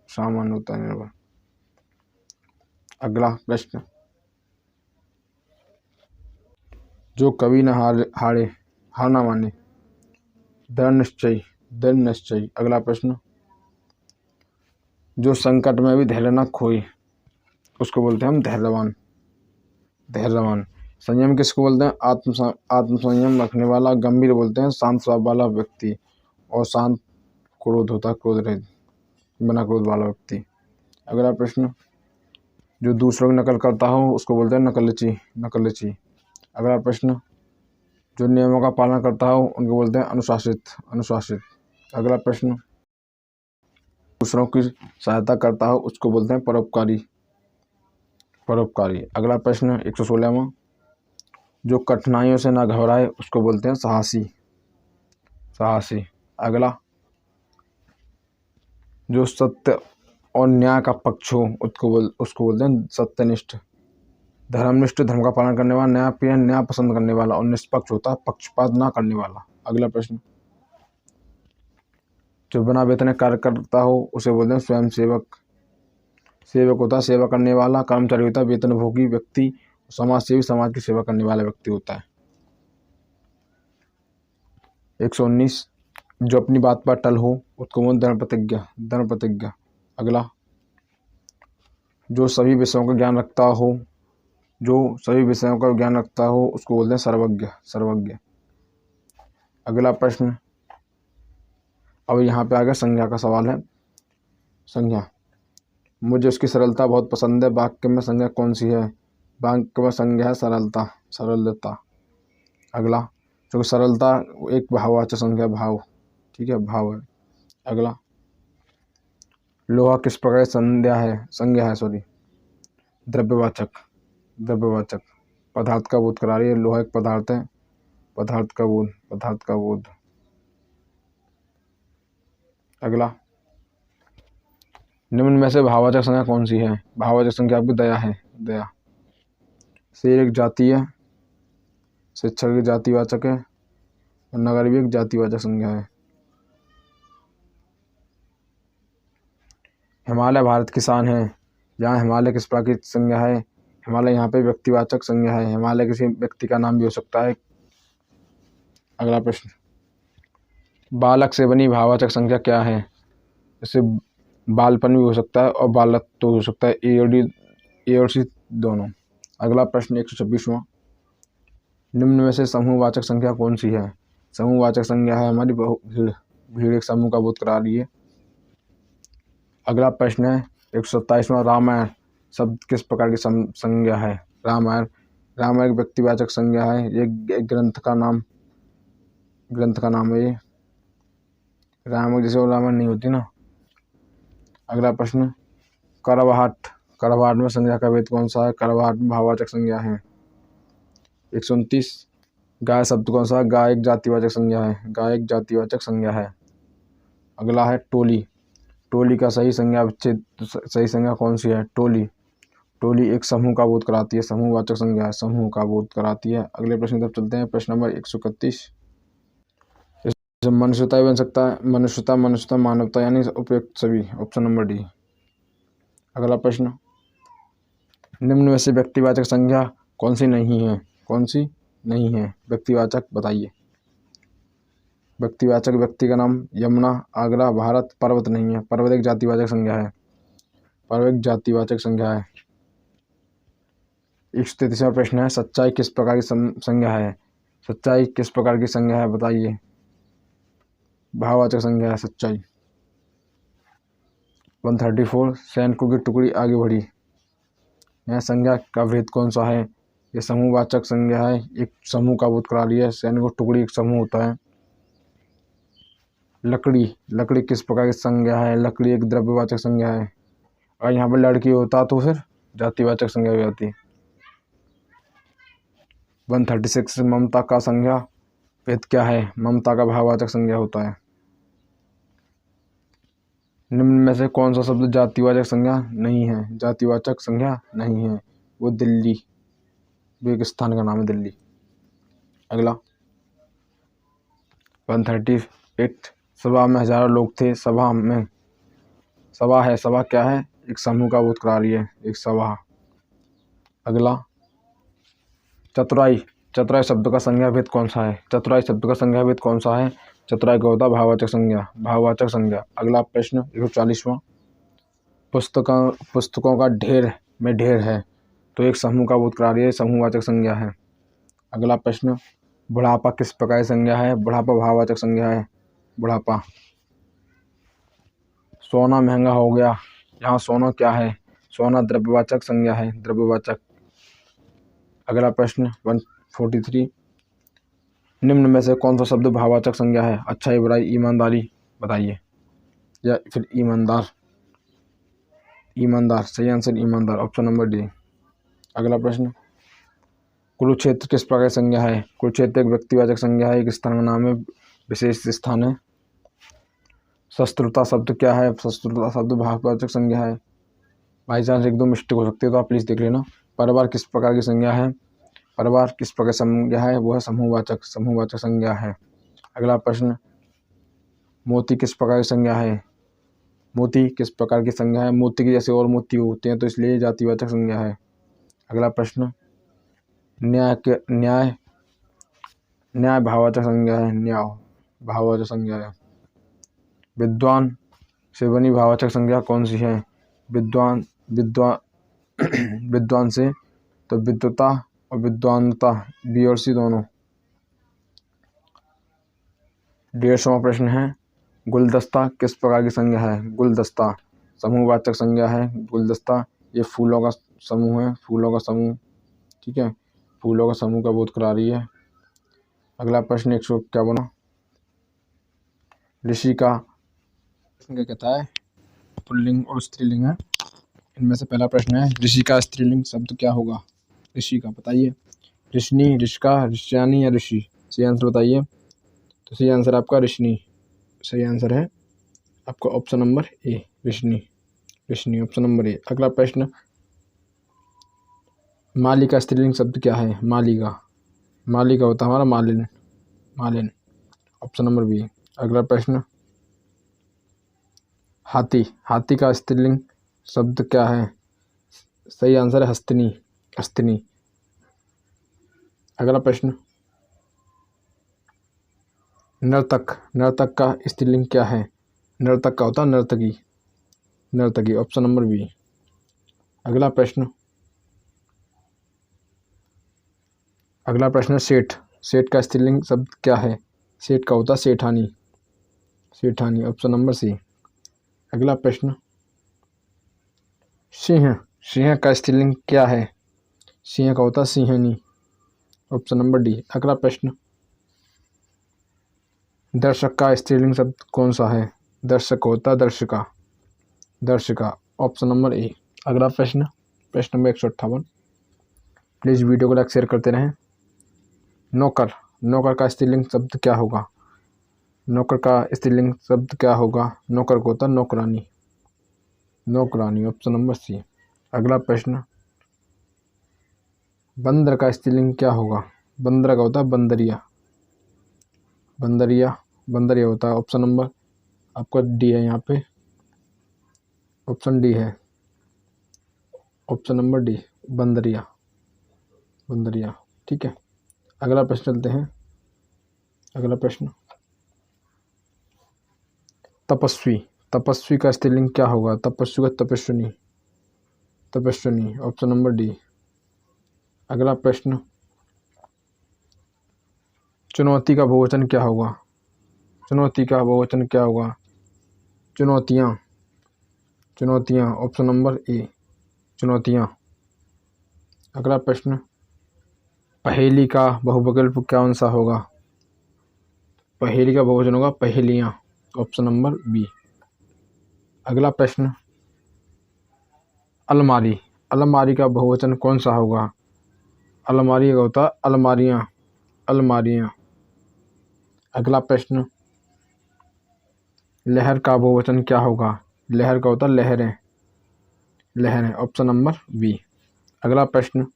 सामान्य होता है निर्बल। अगला प्रश्न, जो कभी न हारे, हार ना माने, दृढ़ निश्चयी, दृढ़ निश्चयी। अगला प्रश्न, जो संकट में भी धैर्य न खोए उसको बोलते हैं हम धैर्यवान, धैर्यवान। संयम किसको बोलते हैं? आत्मसंयम रखने वाला। गंभीर बोलते हैं शांत स्वभाव वाला व्यक्ति, और शांत क्रोध होता है, क्रोध रहित, बिना क्रोध वाला व्यक्ति। अगला प्रश्न, जो दूसरों की नकल करता हो उसको बोलते हैं नकलची, नकलची। अगला प्रश्न, जो नियमों का पालन करता हो उनको बोलते हैं अनुशासित, अनुशासित। अगला प्रश्न, दूसरों की सहायता करता हो उसको बोलते हैं परोपकारी, परोपकारी। अगला प्रश्न 116वां, जो कठिनाइयों से ना घबराए उसको बोलते हैं साहसी, साहसी। अगला, जो सत्य और न्याय का पक्ष हो उसको बोलते हैं सत्यनिष्ठ, धर्मनिष्ठ, धर्म का पालन करने वाला, न्यायप्रिय, न्याय पसंद करने वाला, और निष्पक्ष होता है पक्षपात ना करने वाला। अगला प्रश्न, जो बिना वेतन कार्य करता हो उसे बोलते हैं स्वयं सेवक, सेवक होता है सेवा करने वाला, कर्मचारी होता है वेतनभोगी व्यक्ति, समाज सेवी, समाज की सेवा करने वाला व्यक्ति होता है। 119, जो अपनी बात पर अटल हो उसको बोलते हैं दृढ़ प्रतिज्ञा, दृढ़ प्रतिज्ञा। अगला, जो सभी विषयों का ज्ञान रखता हो, जो सभी विषयों का ज्ञान रखता हो उसको बोलते हैं सर्वज्ञ, सर्वज्ञ। अगला प्रश्न, अब यहाँ पे आ गया संज्ञा का सवाल है। संज्ञा, मुझे उसकी सरलता बहुत पसंद है। वाक्य में संज्ञा कौन सी है? वाक्य में संज्ञा है सरलता, सरलता। अगला, जो सरलता एक भाववाचक संज्ञा, भाव। ठीक है, भाव है। अगला, लोहा किस प्रकार की संज्ञा है, संज्ञा है सॉरी? द्रव्यवाचक, द्रव्यवाचक। पदार्थ का बोध करा रही है, लोहा एक पदार्थ है, पदार्थ का बोध, पदार्थ का बोध। अगला, निम्न में से भाववाचक संज्ञा कौन सी है? भाववाचक संज्ञा आपकी दया है, दया। शेर एक जाति है, शिक्षक एक जातिवाचक है, और नगर भी एक जातिवाचक संज्ञा है। हिमालय भारत की शान है, यहाँ हिमालय किस प्रकार की संज्ञा है? हिमालय यहाँ पे व्यक्तिवाचक संज्ञा है, हिमालय किसी व्यक्ति का नाम भी हो सकता है। अगला प्रश्न, बालक से बनी भाववाचक संज्ञा क्या है? जैसे बालपन भी हो सकता है और बालक तो हो सकता है, ए और सी दोनों। अगला प्रश्न 126वां, निम्न में से समूहवाचक संज्ञा कौन सी है? समूहवाचक संज्ञा है हमारी भीड़, भीड़ एक समूह का बोध करा रही है। अगला प्रश्न है 127वां, रामायण शब्द किस प्रकार की संज्ञा है? रामायण, रामायण व्यक्तिवाचक संज्ञा है, ये ग्रंथ का नाम, ग्रंथ का नाम है ये। रामायण जैसे रामायण नहीं होती ना। अगला प्रश्न, करवाहट, करवाहट में संज्ञा का भेद कौन सा है? करवाहट में भाववाचक संज्ञा है। 129, गाय शब्द कौन सा है? गाय एक जातिवाचक संज्ञा है, गाय एक जातिवाचक संज्ञा है। अगला है टोली, टोली का सही संज्ञा विच्छेद, सही संज्ञा कौन सी है? टोली, टोली एक समूह का बोध कराती है, समूहवाचक संज्ञा है, समूह का बोध कराती है। अगले प्रश्न की तरफ चलते हैं। प्रश्न नंबर 131, मनुष्यता भी बन सकता है, मनुष्यता, मनुष्यता, मानवता यानी उपयुक्त सभी। Option number D. अगला प्रश्न, निम्न में से व्यक्तिवाचक संज्ञा कौन सी नहीं है? कौन सी नहीं है? व्यक्तिवाचक बताइए। व्यक्तिवाचक व्यक्ति का नाम यमुना, आगरा, भारत। पर्वत नहीं है, पर्वत एक जातिवाचक संज्ञा है, पर्वत एक जातिवाचक संज्ञा है। 133वां प्रश्न है, सच्चाई किस प्रकार की संज्ञा है? सच्चाई किस प्रकार की संज्ञा है बताइए? भाववाचक संज्ञा है सच्चाई। 134, सैनिकों की टुकड़ी आगे बढ़ी, यह संज्ञा का भेद कौन सा है? ये समूहवाचक संज्ञा है, एक समूह का बोध करा रही है। सैनिक टुकड़ी एक समूह होता है। लकड़ी, लकड़ी किस प्रकार की संज्ञा है? लकड़ी एक द्रव्यवाचक संज्ञा है। और यहाँ पर लड़की होता तो फिर जातिवाचक संज्ञा हो जाती। 136 ममता का संज्ञा भेद क्या है? ममता का भाववाचक संज्ञा होता है। निम्न में से कौन सा शब्द जातिवाचक संज्ञा नहीं है? जातिवाचक संज्ञा नहीं है वो दिल्ली, वो एक स्थान का नाम है दिल्ली। अगला 138 सभा में हजारों लोग थे। सभा में, सभा है, सभा क्या है? एक समूह का बोध करा रही है, एक सभा। अगला चतुराई, चतुराई शब्द का संज्ञा भेद कौन सा है? चतुराई शब्द का संज्ञा भेद कौन सा है? चतुराई का होता है भाववाचक संज्ञा, भाववाचक संज्ञा। अगला प्रश्न 140वां, पुस्तकों का ढेर में ढेर है तो एक समूह का बोध करा रही है, समूहवाचक संज्ञा है। अगला प्रश्न, बुढ़ापा किस प्रकार की संज्ञा है? बुढ़ापा भाववाचक संज्ञा है, बुढ़ापा। सोना महंगा हो गया, यहाँ सोना क्या है? सोना द्रव्यवाचक संज्ञा है, द्रव्यवाचक। अगला प्रश्न 143, निम्न में से कौन सा शब्द भाववाचक संज्ञा है? अच्छाई, बुराई, ईमानदारी बताइए, या फिर ईमानदार। ईमानदार, सही आंसर ईमानदार, ऑप्शन नंबर डी। अगला प्रश्न, कुरुक्षेत्र किस प्रकार की संज्ञा है? कुरुक्षेत्र एक व्यक्तिवाचक संज्ञा है, एक स्थान का नाम है, विशेष स्थान है। शस्त्रता शब्द क्या है? शस्त्रता शब्द भाववाचक संज्ञा है। बाई चांस एक दो मिस्टेक हो सकती है तो आप प्लीज देख लेना। परिवार किस प्रकार की संज्ञा है? परिवार किस प्रकार संज्ञा है? वो है समूहवाचक, समूहवाचक संज्ञा है। अगला प्रश्न, मोती किस प्रकार की संज्ञा है? मोती किस प्रकार की संज्ञा है? मोती के जैसे और मोती होते हैं तो इसलिए जातिवाचक संज्ञा है। अगला प्रश्न, न्याय न्याय भाववाचक संज्ञा है, न्याय भाववाचक संज्ञा है। विद्वान से बनी भाववाचक संज्ञा कौन सी है? विद्वान विद्वान से तो विद्वता और विद्वानता, बी और सी दोनों। 150वां प्रश्न है, गुलदस्ता किस प्रकार की संज्ञा है? गुलदस्ता समूहवाचक संज्ञा है। गुलदस्ता ये फूलों का समूह है, फूलों का समूह, ठीक है, फूलों का समूह का बोध करा रही है। अगला प्रश्न 151, ऋषि का क्या कहता है? पुल्लिंग और स्त्रीलिंग है। इनमें से पहला प्रश्न है, ऋषि का स्त्रीलिंग शब्द क्या होगा? ऋषि का बताइए, ऋषिनी, ऋषिका, ऋषियानी या ऋषि? सही आंसर बताइए। तो सही आंसर आपका ऋषिनी, सही आंसर है आपका ऑप्शन नंबर ए, ऋषिनी, ऋषिनी, ऑप्शन नंबर ए। अगला प्रश्न, माली का स्त्रीलिंग शब्द क्या है? माली का होता है हमारा मालिन, मालिन, ऑप्शन नंबर बी। अगला प्रश्न, हाथी का स्त्रीलिंग शब्द क्या है? सही आंसर है हस्तिनी, हस्तिनी। अगला प्रश्न, नर्तक का स्त्रीलिंग क्या है? नर्तक का होता है नर्तकी, नर्तकी, ऑप्शन नंबर बी। अगला प्रश्न सेठ का स्त्रीलिंग शब्द क्या है? सेठ का होता है सेठानी, सेठानी, ऑप्शन नंबर सी। अगला प्रश्न, सिंह का स्त्रीलिंग क्या है? सिंह का होता है सिंहनी, ऑप्शन नंबर डी। अगला प्रश्न, दर्शक का स्त्रीलिंग शब्द कौन सा है? दर्शक होता है दर्शिका, दर्शिका, ऑप्शन नंबर ए। अगला प्रश्न नंबर 158, प्लीज वीडियो को लाइक शेयर करते रहें। नौकर का स्त्रीलिंग शब्द क्या होगा? नौकर का स्त्रीलिंग शब्द क्या होगा? नौकर को होता है नौकरानी, नौकरानी, ऑप्शन नंबर सी। अगला प्रश्न, बंदर का स्त्रीलिंग क्या होगा? बंदर का होता है बंदरिया, बंदरिया होता है, ऑप्शन नंबर आपका डी है, यहाँ पे ऑप्शन डी है, ऑप्शन नंबर डी, बंदरिया, ठीक है। अगला प्रश्न चलते हैं। अगला प्रश्न, तपस्वी का स्त्रीलिंग क्या होगा? तपस्वी का तपस्विनी, ऑप्शन नंबर डी। अगला प्रश्न, चुनौती का बहुवचन क्या होगा? चुनौतियाँ, ऑप्शन नंबर ए, चुनौतियाँ। अगला प्रश्न, पहेली का बहुविकल्प कौन सा होगा? पहेली का बहुवचन होगा पहेलियाँ, ऑप्शन नंबर बी। अगला प्रश्न, अलमारी, अलमारी का बहुवचन कौन सा होगा? अलमारी का होता अलमारियाँ, अलमारियाँ। अगला प्रश्न, लहर का बहुवचन क्या होगा? लहर का होता लहरें, लहरें, ऑप्शन नंबर बी। अगला प्रश्न,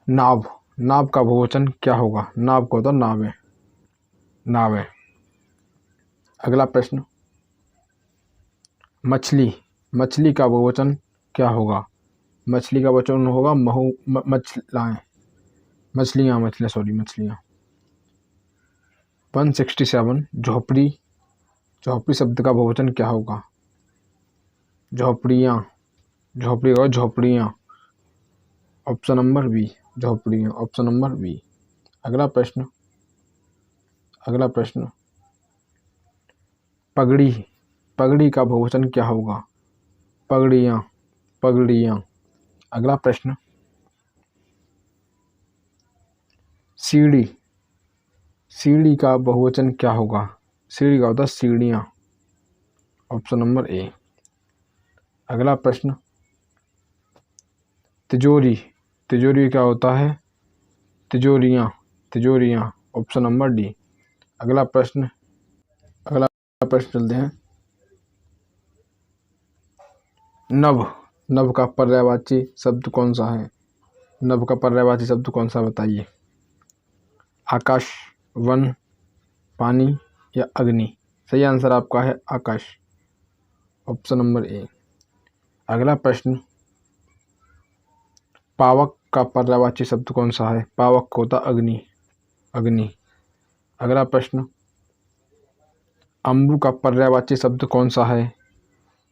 नाव, नाव का बहुवचन क्या होगा? नाव का होता नावें, नावें। अगला प्रश्न, मछली, मछली का बहुवचन क्या होगा? मछली का बहुवचन होगा मछलाएं, मछलियाँ, मछलियाँ, सॉरी, मछलियाँ। 167, झोपड़ी, झोपड़ी शब्द का बहुवचन क्या होगा? झोपड़ियाँ, झोपड़ी और झोपड़ियाँ, ऑप्शन नंबर बी, झोपड़ियाँ, ऑप्शन नंबर बी। अगला प्रश्न, अगला प्रश्न, पगड़ी, पगड़ी का बहुवचन क्या होगा? पगड़ियाँ, पगड़ियाँ। अगला प्रश्न, सीढ़ी, सीढ़ी का बहुवचन क्या होगा? सीढ़ी का होता सीढ़ियाँ, ऑप्शन नंबर ए। अगला प्रश्न, तिजोरी, तिजोरी क्या होता है? तिजोरियाँ, तिजोरियाँ, ऑप्शन नंबर डी। अगला प्रश्न, अगला प्रश्न चलते हैं, नभ, नभ का पर्यायवाची शब्द कौन सा है? नभ का पर्यायवाची शब्द कौन सा बताइए? आकाश, वन, पानी या अग्नि? सही आंसर आपका है आकाश, ऑप्शन नंबर ए। अगला प्रश्न, पावक का पर्यायवाची शब्द कौन सा है? पावक को होता अग्नि, अग्नि। अगला प्रश्न, अम्बु का पर्यायवाची शब्द कौन सा है?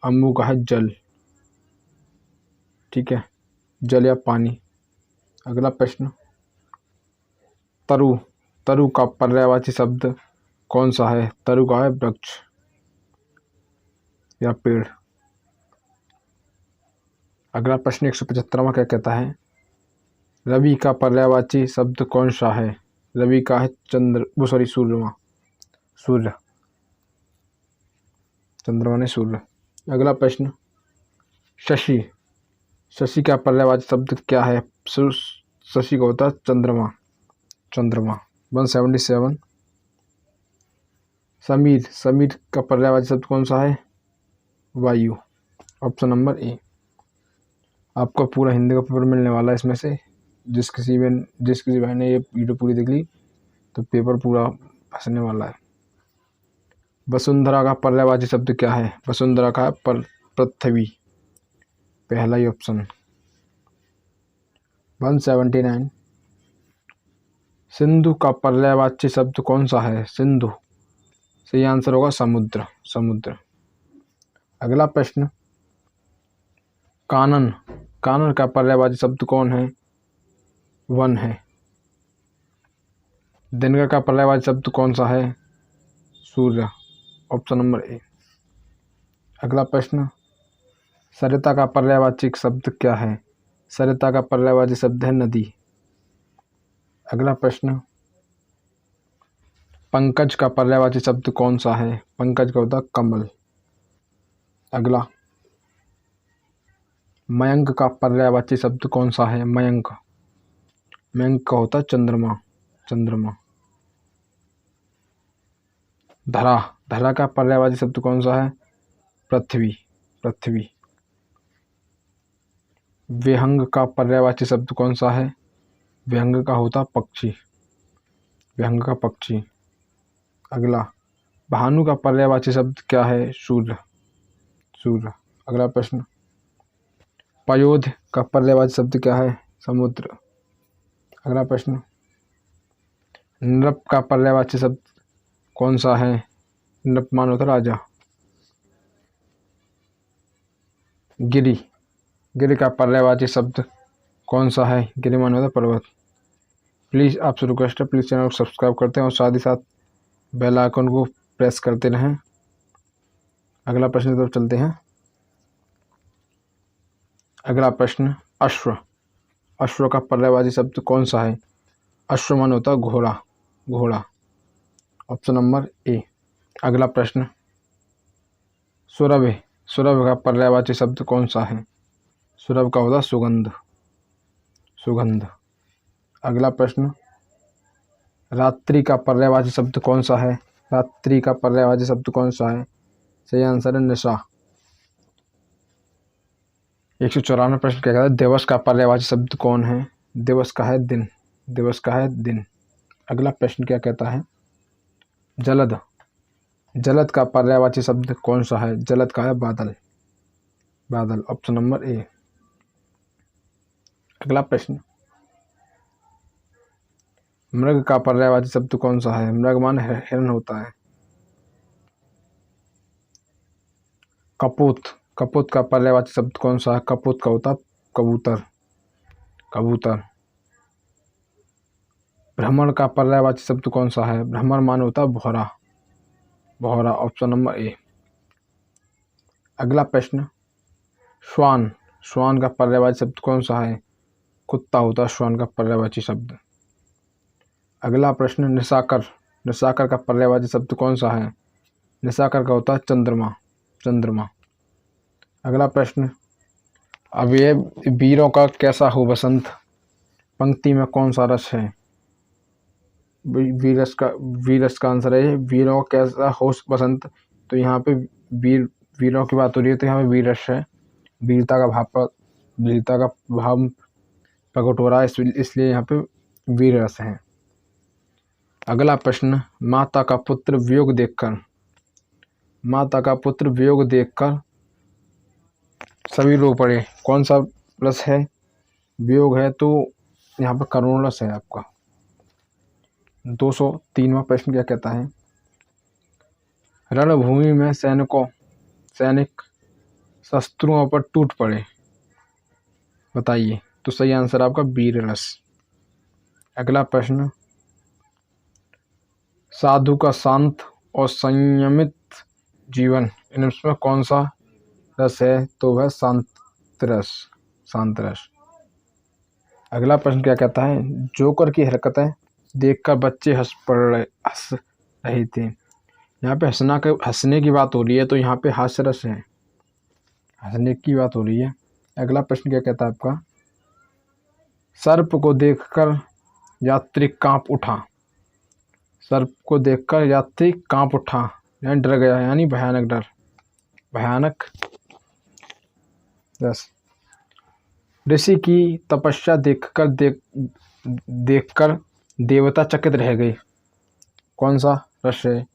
अम्बु का है जल, ठीक है, जल या पानी। अगला प्रश्न, तरु, तरु का पर्यायवाची शब्द कौन सा है? तरु का है वृक्ष या पेड़। अगला प्रश्न 175वां क्या कहता है? रवि का पर्यायवाची शब्द कौन सा है? रवि का है सूर्यमा, सूर्य, चंद्रमा ने सूर्य। अगला प्रश्न, शशि, शशि का पर्यायवाची शब्द क्या है? शशि का होता चंद्रमा, चंद्रमा। 177, समीर, समीर का पर्यायवाची शब्द कौन सा है? वायु, ऑप्शन नंबर ए। आपको पूरा हिंदी का पेपर मिलने वाला है इसमें से। जिस किसी भाई ने ये वीडियो पूरी देख ली तो पेपर पूरा फंसने वाला है। वसुंधरा का पर्यायवाची शब्द क्या है? वसुंधरा का पृथ्वी, पहला ही ऑप्शन। 179, सिंधु का पर्यायवाची शब्द कौन सा है? सिंधु, सही आंसर होगा समुद्र, समुद्र। अगला प्रश्न, कानन, कानन का पर्यायवाची शब्द कौन है? वन है। दिनकर का पर्यायवाची शब्द कौन सा है? सूर्य, ऑप्शन नंबर ए। अगला प्रश्न, सरिता का पर्यायवाची शब्द क्या है? सरिता का पर्यायवाची शब्द है नदी। अगला प्रश्न, पंकज का पर्यायवाची शब्द कौन सा है? पंकज का होता कमल। अगला, मयंक का पर्यायवाची शब्द कौन सा है? मयंक, मयंक का होता चंद्रमा, चंद्रमा। धरा, धरा का पर्यायवाची शब्द कौन सा है? पृथ्वी, पृथ्वी। विहंग का पर्यायवाची शब्द कौन सा है? विहंग का होता पक्षी, विहंग का पक्षी। अगला, भानु का पर्यायवाची शब्द क्या है? सूर्य, सूर्य। अगला प्रश्न, पयोध का पर्यायवाची शब्द क्या है? समुद्र। अगला प्रश्न, नृप का पर्यायवाची शब्द कौन सा है? नृप मानो होता राजा। गिरि, गिरि का पर्यायवाची शब्द कौन सा है? गिरि मानो होता पर्वत। प्लीज़ आपसे रिक्वेस्ट है, प्लीज़ चैनल को सब्सक्राइब करते हैं और साथ ही साथ बेल आइकन को प्रेस करते रहें। अगला प्रश्न की तरफ चलते हैं। अगला प्रश्न, अश्व, अश्व का पर्यायवाची शब्द कौन सा है? अश्व मन होता है घोड़ा, घोड़ा। Option number A. अगला प्रश्न, सुरभि, सुरभि का पर्यायवाची शब्द कौन सा है? सुरभ का होता सुगंध, सुगंध। अगला प्रश्न, रात्रि का पर्यायवाची शब्द कौन सा है? रात्रि का पर्यायवाची शब्द कौन सा है? सही आंसर है निशा। 194 प्रश्न क्या कहता है? दिवस का पर्यायवाची शब्द कौन है? दिवस का है दिन, दिवस का है दिन। अगला प्रश्न क्या कहता है? जलद, जलद का पर्यायवाची शब्द कौन सा है? जलद का है बादल, बादल। Option number A. अगला प्रश्न, मृग का पर्यायवाची शब्द कौन सा है? मृग मान हिरण होता है। कपूत, कपूत का पर्यायवाची शब्द कौन सा है? कपूत का होता कबूतर, कबूतर। भ्रमण का पर्यायवाची शब्द कौन सा है? भ्रमण मान होता भौरा, भौरा। Option number A. अगला प्रश्न, श्वान, श्वान का पर्यायवाची शब्द कौन सा है? कुत्ता होता है श्वान का पर्यायवाची शब्द। अगला प्रश्न, निशाकर, निशाकर का पर्यायवाची शब्द कौन सा है? निशाकर का होता है चंद्रमा, चंद्रमा। अगला प्रश्न, अव्यय वीरों का कैसा हो बसंत, पंक्ति में कौन सा रस है? वीरस का, वीरस का आंसर है वीरों का कैसा हो बसंत। तो यहाँ पे वीर, वीरों की बात हो रही है तो यहाँ पे वीरस है, वीरता का भाव, वीरता का भाव प्रकट हो रहा है, इसलिए यहाँ पे वीर रस है। अगला प्रश्न, माता का पुत्र वियोग देखकर, माता का पुत्र वियोग देखकर सभी रो पड़े, कौन सा रस है? वियोग है तो यहाँ पर करुण रस है आपका। 203वां प्रश्न क्या कहता है? रणभूमि में सैनिक शस्त्रों पर टूट पड़े, बताइए। तो सही आंसर आपका वीर रस। अगला प्रश्न, साधु का शांत और संयमित जीवन, इनमें कौन सा रस है? तो वह शांत रस, शांत रस। अगला प्रश्न क्या कहता है? जोकर की हरकतें देखकर बच्चे हंस रहे थे, यहाँ पे हंसने की बात हो रही है तो यहाँ पे हास्य रस है, हंसने की बात हो रही है। अगला प्रश्न क्या कहता है आपका? सर्प को देखकर यात्री कांप उठा, सर्प को देखकर यात्री कांप उठा, यानी डर गया, यानी भयानक डर, भयानक रस। ऋषि की तपस्या देखकर देवता चकित रह गए, कौन सा रस है?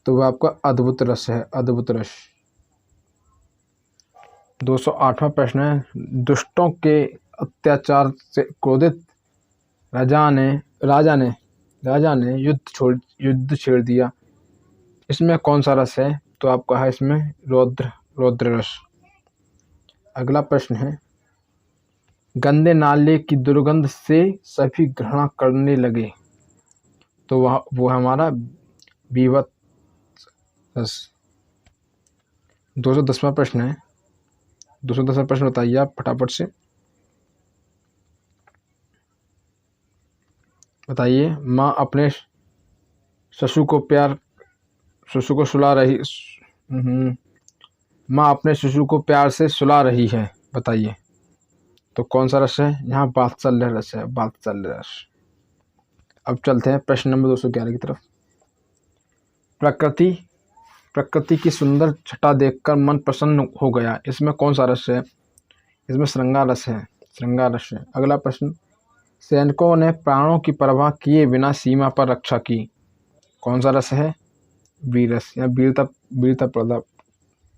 तो वह आपका अद्भुत रस है, अद्भुत रस। 208वां प्रश्न है, दुष्टों के अत्याचार से क्रोधित राजा ने युद्ध छेड़ दिया, इसमें कौन सा रस है? तो आपका है इसमें रौद्र रस। अगला प्रश्न है, गंदे नाले की दुर्गंध से सभी घृणा करने लगे, तो वो हमारा बीभत्स रस। 210वां प्रश्न है, 210वां प्रश्न बताइए आप फटाफट से बताइए। माँ अपने शिशु को सुला रही, माँ अपने शिशु को प्यार से सुला रही है, बताइए। तो कौन सा रस है? यहाँ वात्सल्य रस है, वात्सल्य रस। अब चलते हैं प्रश्न नंबर 211 की तरफ। प्रकृति की सुंदर छटा देखकर मन प्रसन्न हो गया, इसमें कौन सा रस है? इसमें श्रृंगार रस है, श्रृंगार रस है। अगला प्रश्न, सैनिकों ने प्राणों की परवाह किए बिना सीमा पर रक्षा की, कौन सा रस है? वीर रस, या वीरता पैदा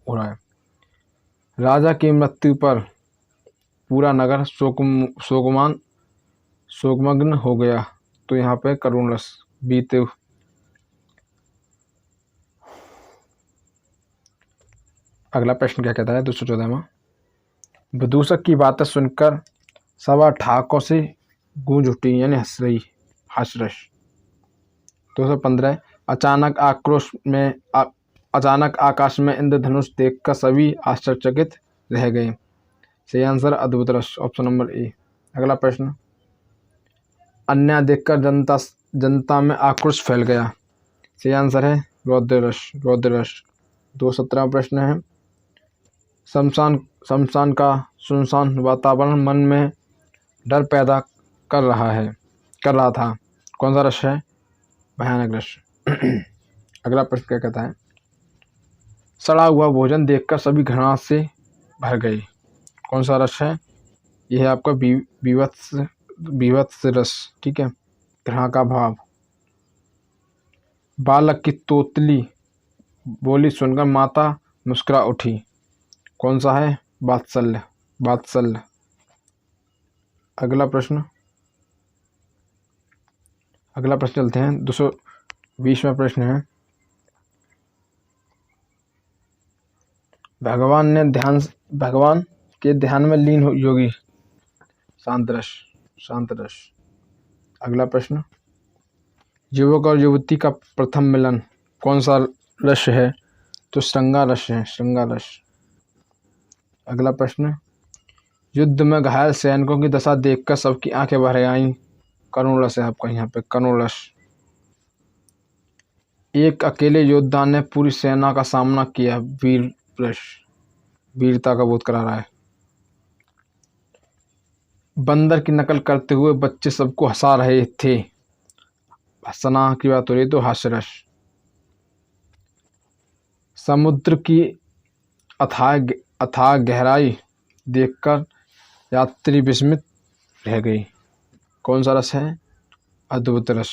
हो रहा है। राजा की मृत्यु पर पूरा नगर शोकमग्न हो गया, तो यहाँ पे करुण रस, बीते। अगला प्रश्न क्या कहता है? 214वां, विदूषक की बातें सुनकर सभा ठाकों से गूंज उठी, यानी हास्य रस। 215, अचानक आकाश में इंद्रधनुष देखकर सभी आश्चर्यचकित रह गए, सही आंसर अद्भुत रस, ऑप्शन नंबर ए। अगला प्रश्न, अन्याय देखकर जनता में आक्रोश फैल गया। सही आंसर है रौद्र रस, रौद्र रस। 217वां प्रश्न है, शमशान का सुनसान वातावरण मन में डर पैदा कर रहा था। कौन सा रस है? भयानक रस। अगला प्रश्न क्या कहता है, सड़ा हुआ भोजन देखकर सभी घृणा से भर गए। कौन सा रस है? यह है आपका विभत्स रस, ठीक है, घृणा का भाव। बालक की तोतली बोली सुनकर माता मुस्कुरा उठी। कौन सा है? वात्सल्य, वात्सल्य। अगला प्रश्न चलते हैं। 220वां प्रश्न है, भगवान के ध्यान में लीन योगी। शांत रस, शांत रस। अगला प्रश्न, युवक और युवती का प्रथम मिलन कौन सा रस है? तो श्रृंगार रस है, श्रृंगार रस। अगला प्रश्न, युद्ध में घायल सैनिकों की दशा देखकर सबकी आंखें भर आईं। करुण रस है आपका यहाँ पे, करुण रस। एक अकेले योद्धा ने पूरी सेना का सामना किया। वीर रस, वीरता का बोध करा रहा है। बंदर की नकल करते हुए बच्चे सबको हंसा रहे थे। हंसना की बात हो रही तो हास्य रस। समुद्र की अथाह गहराई देखकर यात्री विस्मित रह गई। कौन सा रस है? अद्भुत रस।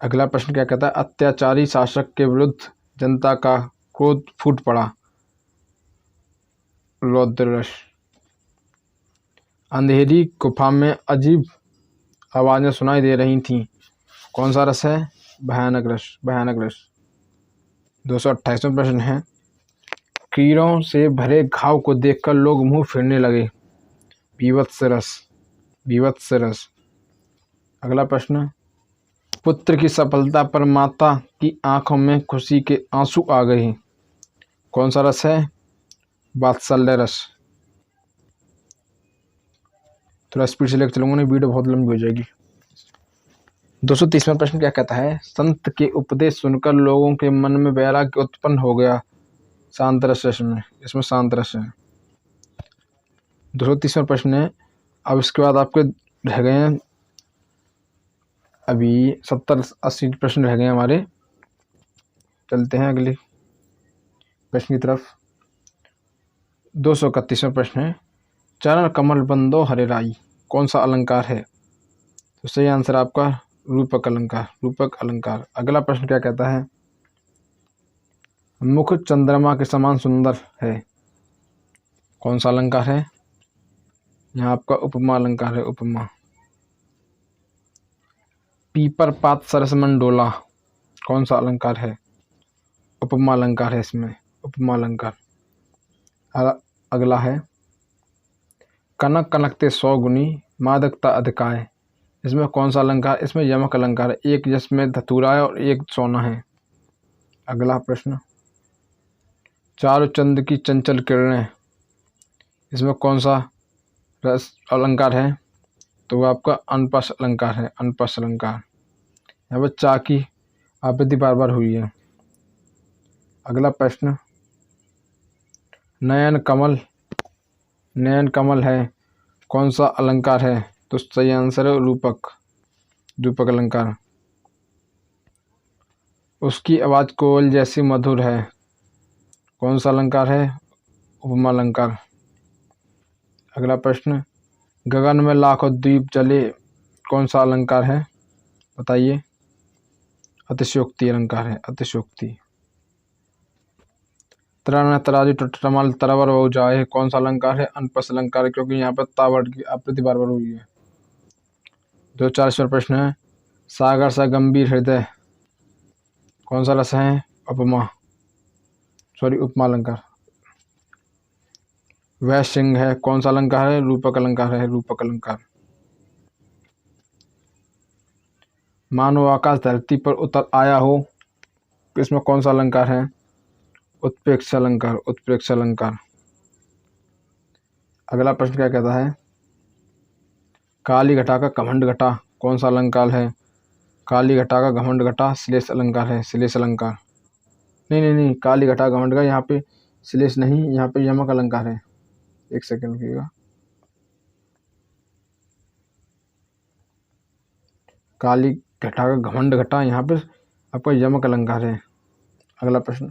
अगला प्रश्न क्या कहता है, अत्याचारी शासक के विरुद्ध जनता का क्रोध फूट पड़ा। रौद्र रस। अंधेरी गुफा में अजीब आवाजें सुनाई दे रही थीं। कौन सा रस है? भयानक रस, भयानक रस। 228वां प्रश्न है, कीड़ों से भरे घाव को देखकर लोग मुंह फेरने लगे। विभत्स रस, विभत्स रस। अगला प्रश्न, पुत्र की सफलता पर माता की आंखों में खुशी के आंसू आ गए। कौन सा रस है? वात्सल्य रस। थोड़ा स्पीड से लेकर चलूंगा, नहीं वीडियो बहुत लंबी हो जाएगी। 230वां प्रश्न क्या कहता है, संत के उपदेश सुनकर लोगों के मन में वैराग्य उत्पन्न हो गया। शांत रस इसमें शांत रस है। 230वां प्रश्न है, अब इसके बाद आपके रह गए हैं अभी 70-80 प्रश्न रह गए हमारे। चलते हैं अगले प्रश्न की तरफ। 231वां प्रश्न है, चरण कमल बंदो हरे राई। कौन सा अलंकार है? तो सही आंसर आपका रूपक अलंकार, रूपक अलंकार। अगला प्रश्न क्या कहता है, मुख चंद्रमा के समान सुंदर है। कौन सा अलंकार है? यहाँ आपका उपमा अलंकार है, उपमा। पीपर पात सरस मन डोला। कौन सा अलंकार है? उपमा अलंकार है इसमें, उपमा अलंकार। अगला है, कनक कनकते 100 गुनी मादकता अधिकाय। इसमें कौन सा अलंकार? इसमें यमक अलंकार है, एक जिसमें धतूरा है और एक सोना है। अगला प्रश्न, चारु चंद की चंचल किरणें। इसमें कौन सा रस अलंकार है? तो वह आपका अनपस अलंकार है, अनपस अलंकार। यहाँ पर चा की आवृत्ति बार बार हुई है। अगला प्रश्न, नयन कमल है, कौन सा अलंकार है? तो सही आंसर है रूपक, रूपक अलंकार। उसकी आवाज कोयल जैसी मधुर है। कौन सा अलंकार है? उपमा अलंकार। अगला प्रश्न, गगन में लाखों द्वीप जले। कौन सा अलंकार है? बताइए। अतिशयोक्ति अलंकार है, अतिशयोक्ति। तराना तराजू टटमाल तरवर हो जाए। कौन सा अलंकार है? अनपस अलंकार, क्योंकि यहाँ पर तावर्ड की आवृत्ति बार बार हुई है। 240वां प्रश्न है, सागर सा गंभीर हृदय। कौन सा रस है? उपमा उपमा अलंकार। वह सिंह है, कौन सा अलंकार है? रूपक अलंकार है, रूपक अलंकार। मानो आकाश धरती पर उतर आया हो। इसमें कौन सा अलंकार है? उत्प्रेक्ष अलंकार, उत्प्रेक्ष अलंकार। अगला प्रश्न क्या कहता है, काली घटा का घमंड घटा कौन सा अलंकार है। काली घटा का घमंड घटा श्लेष अलंकार है, श्लेष अलंकार। नहीं नहीं नहीं, काली घटा घमंड का यहाँ पे श्लेष नहीं, यहाँ पे यमक अलंकार है। एक सेकंड रुकिएगा। काली घटा का घमंड घटा यहाँ पे आपका यमक अलंकार है। अगला प्रश्न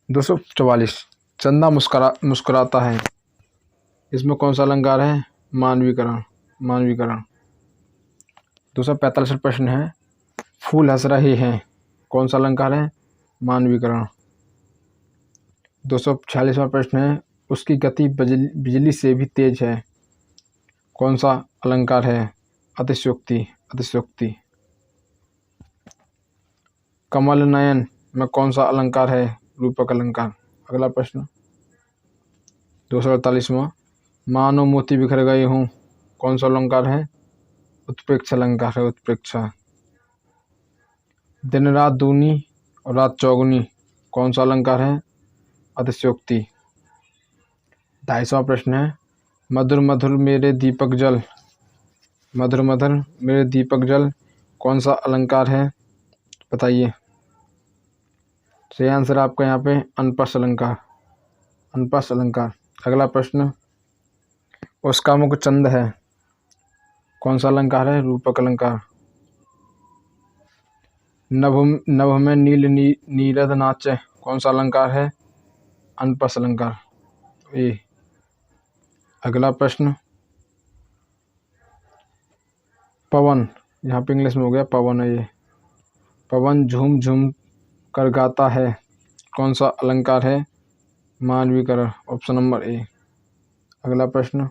244, चंदा मुस्कुराता है, इसमें कौन सा अलंकार है। मानवीकरण, मानवीकरण। 245 प्रश्न है, फूल हंस रहे हैं, कौन सा अलंकार है। मानवीकरण। 246वां प्रश्न है, उसकी गति बिजली से भी तेज है, कौन सा अलंकार है। अतिशयोक्ति, अतिशयोक्ति। कमल नयन में कौन सा अलंकार है। रूपक अलंकार। अगला प्रश्न 248वां, मानो मोती बिखर गए हूँ, कौन सा अलंकार है। उत्प्रेक्ष अलंकार है, उत्प्रेक्षा। दिन रात दूनी और रात चौगुनी, कौन सा अलंकार है। अतिशयोक्ति। 250वां प्रश्न है, मधुर मधुर मेरे दीपक जल, मधुर मधुर मेरे दीपक जल, कौन सा अलंकार है, बताइए। सही आंसर आपका यहाँ पे अनपस अलंकार, अनपस अलंकार। अगला प्रश्न, उसका मुख चंद है, कौन सा अलंकार है। रूपक अलंकार। नभ में नील नीरद नाचे, कौन सा अलंकार है। अनपस अलंकार। ए। अगला प्रश्न, पवन, यहाँ पे इंग्लिश में हो गया पवन है ये। पवन झूम झूम कर गाता है, कौन सा अलंकार है। मानवीकरण, ऑप्शन नंबर ए। अगला प्रश्न,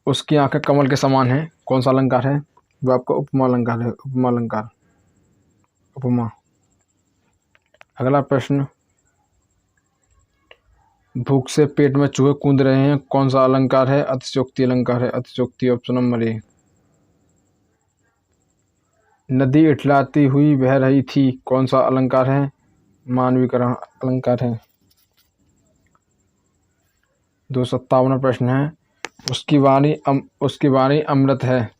उसकी आंखें कमल के समान है, कौन सा अलंकार है। वो आपका उपमा अलंकार है, उपमा अलंकार, उपमा। अगला प्रश्न, भूख से पेट में चूहे कूद रहे हैं, कौन सा अलंकार है। अतिशयोक्ति अलंकार है, अतिशयोक्ति, ऑप्शन नंबर ए। नदी इठलाती हुई बह रही थी, कौन सा अलंकार है। मानवीकरण अलंकार है। 257वां प्रश्न है, उसकी वाणी अमृत है,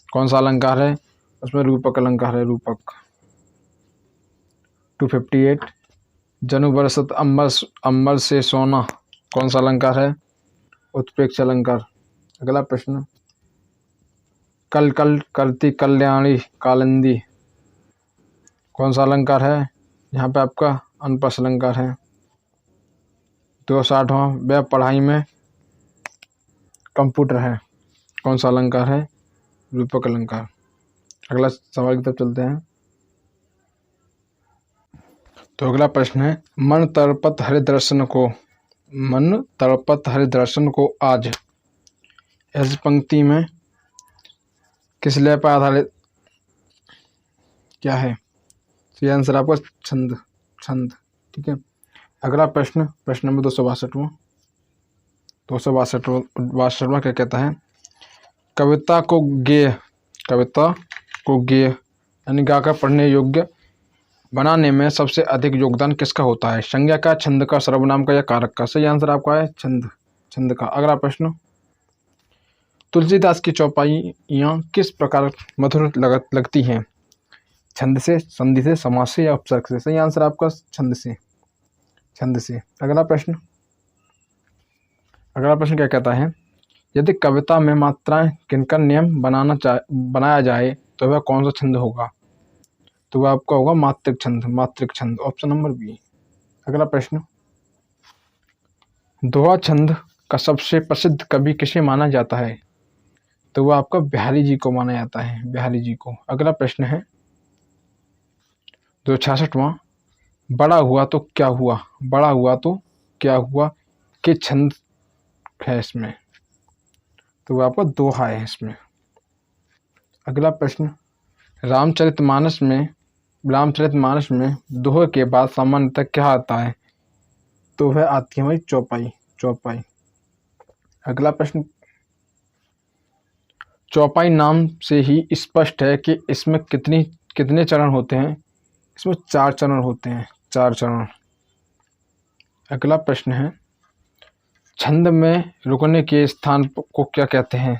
कौन सा अलंकार है। उसमें रूपक अलंकार है, रूपक। 258, जनु बरसत अंबर से सोना, कौन सा अलंकार है। उत्प्रेक्ष अलंकार। अगला प्रश्न, कल कल करती कल्याणी कालिंदी, कौन सा अलंकार है। यहाँ पे आपका अनपस अलंकार है। 260वां, वह पढ़ाई में कंप्यूटर है, कौन सा अलंकार है। रूपक अलंकार। अगला सवाल की तरफ चलते हैं। तो अगला प्रश्न है, मन तड़पत हरि दर्शन को, मन तड़पत हरि दर्शन को आज, इस पंक्ति में किस लय पर आधारित क्या है। तो ये आंसर आपका छंद, छंद। ठीक है। अगला प्रश्न, प्रश्न नंबर 262वां, 262वां क्या कहता है, कविता को गेय यानी गाकर पढ़ने योग्य बनाने में सबसे अधिक योगदान किसका होता है। संज्ञा का, छंद का, सर्वनाम का या कारक का। सही आंसर आपका है छंद, छंद का। अगला प्रश्न, तुलसीदास की चौपाइयाँ किस प्रकार मधुर लगती हैं। छंद से, संधि से, समास से या उपसर्ग से। सही आंसर आपका छंद से, छंद से। अगला प्रश्न क्या कहता है, यदि कविता में मात्राएं किनका नियम बनाया जाए तो वह कौन सा छंद होगा। तो वह आपका होगा मात्रिक छंद, मात्रिक छंद, ऑप्शन नंबर बी। अगला प्रश्न, दोहा छंद का सबसे प्रसिद्ध कवि किसे माना जाता है। तो वह आपका बिहारी जी को माना जाता है, बिहारी जी को। अगला प्रश्न है 266वां, बड़ा हुआ तो क्या हुआ, बड़ा हुआ तो क्या हुआ के छंद है इसमें। तो वह आपका दोहा है इसमें। अगला प्रश्न, रामचरितमानस में दोहे के बाद सामान्यतः क्या आता है। तो वह आती है हमारी चौपाई, चौपाई। अगला प्रश्न, चौपाई नाम से ही स्पष्ट है कि इसमें कितने चरण होते हैं। इसमें 4 चरण होते हैं, 4 चरण। अगला प्रश्न है, छंद में रुकने के स्थान को क्या कहते हैं?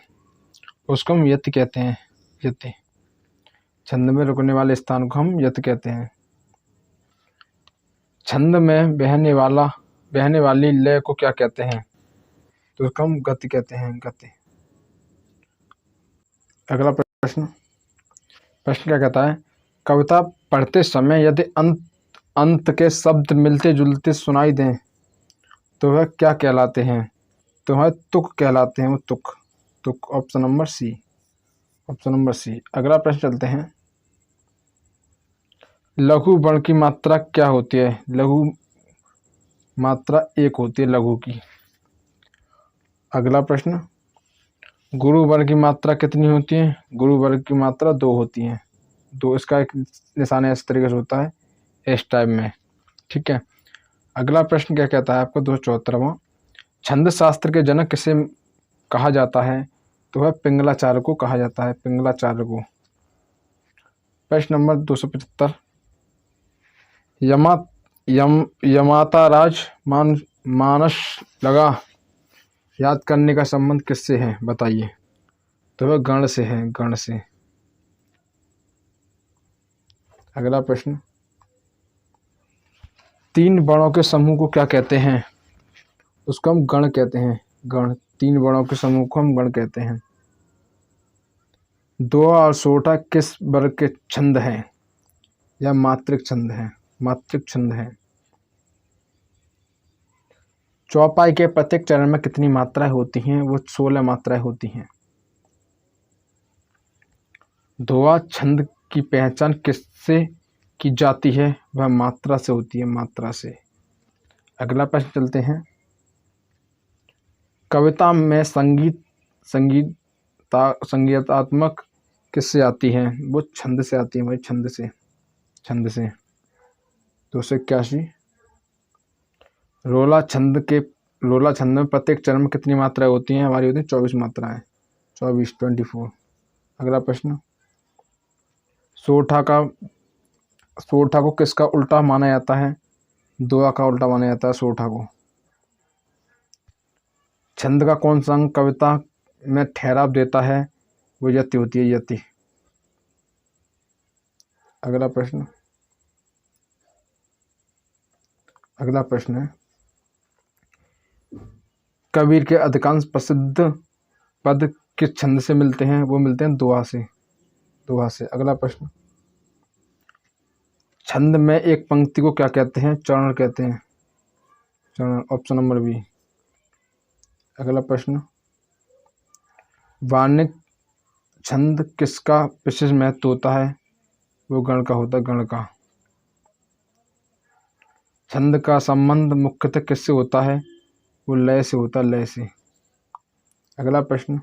उसको हम यति कहते हैं। यति, छंद में रुकने वाले स्थान को हम यति कहते हैं। छंद में बहने वाली लय को क्या कहते हैं? तो उसको हम गति कहते हैं। गति। अगला प्रश्न क्या कहता है, कविता पढ़ते समय यदि अंत के शब्द मिलते जुलते सुनाई दें तो वह क्या कहलाते हैं? तो वह तुक कहलाते हैं। वो तुक। तुक। Option number C. Option number C. अगला प्रश्न चलते हैं, लघु वर्ण की मात्रा क्या होती है? लघु मात्रा एक होती है लघु की। अगला प्रश्न, गुरु वर्ण की मात्रा कितनी होती है? गुरु वर्ण की मात्रा 2 होती है। 2। इसका एक निशान इस तरीके से होता है, इस टाइप में। ठीक है। अगला प्रश्न क्या कहता है आपको 274वां, छंद शास्त्र के जनक किसे कहा जाता है? तो वह पिंगलाचार्य को कहा जाता है। पिंगलाचार्य को। प्रश्न नंबर 275, यमाता राज मानस लगा याद करने का संबंध किससे है? बताइए। तो वह गण से है। गण से। अगला प्रश्न, 3 वर्णों के समूह को क्या कहते हैं? उसको हम गण कहते हैं। गण। 3 वर्णों के समूह को हम गण कहते हैं। दोहा और सोठा किस वर्ग के छंद हैं? या मात्रिक छंद है। मात्रिक छंद है। चौपाई के प्रत्येक चरण में कितनी मात्राएं होती हैं? वो 16 मात्राएं होती हैं। दोहा छंद की पहचान किससे की जाती है? वह मात्रा से होती है। मात्रा से। अगला प्रश्न चलते हैं, कविता में संगीतात्मक किससे आती है? वो छंद से आती है भाई। छंद से। छंद से। 281, रोला छंद में प्रत्येक चरण में कितनी मात्राएं होती हैं? हमारी होती है 24 मात्राएं। 24। अगला प्रश्न, सोठा को किसका उल्टा माना जाता है? दोहा का उल्टा माना जाता है सोठा को। छंद का कौन सा अंग कविता में ठहराव देता है? वो यति होती है। यति। अगला प्रश्न है, कबीर के अधिकांश प्रसिद्ध पद किस छंद से मिलते हैं? वो मिलते हैं दोहा से। दोहा से। अगला प्रश्न, छंद में एक पंक्ति को क्या कहते हैं? चरण कहते हैं। चरण। Option number B. अगला प्रश्न, वार्णिक छंद किसका विशेष महत्व होता है? वो गण का होता है। गण का। छंद का संबंध मुख्यतः किससे होता है? वो लय से होता है। लय से। अगला प्रश्न,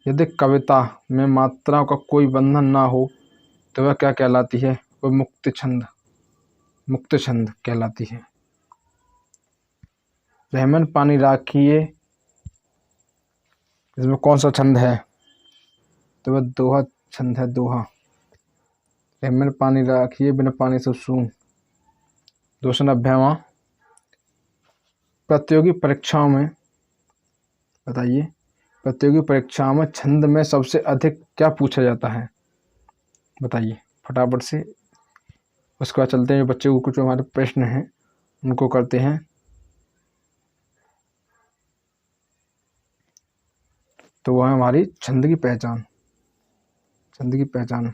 यदि कविता में मात्राओं का कोई बंधन ना हो तो वह क्या कहलाती है? वो मुक्त छंद। मुक्त छंद कहलाती है। रहमन पानी राखिए, इसमें कौन सा छंद है? तो वह दोहा छंद है। दोहा। रहमन पानी राखिए, बिना पानी से सून। 290वां, प्रतियोगी परीक्षाओं में बताइए, प्रतियोगी परीक्षाओं में छंद में सबसे अधिक क्या पूछा जाता है? बताइए फटाफट से। उसके बाद चलते हैं बच्चे को कुछ हमारे प्रश्न हैं उनको करते हैं। तो वह है हमारी छंद की पहचान। छंद की पहचान।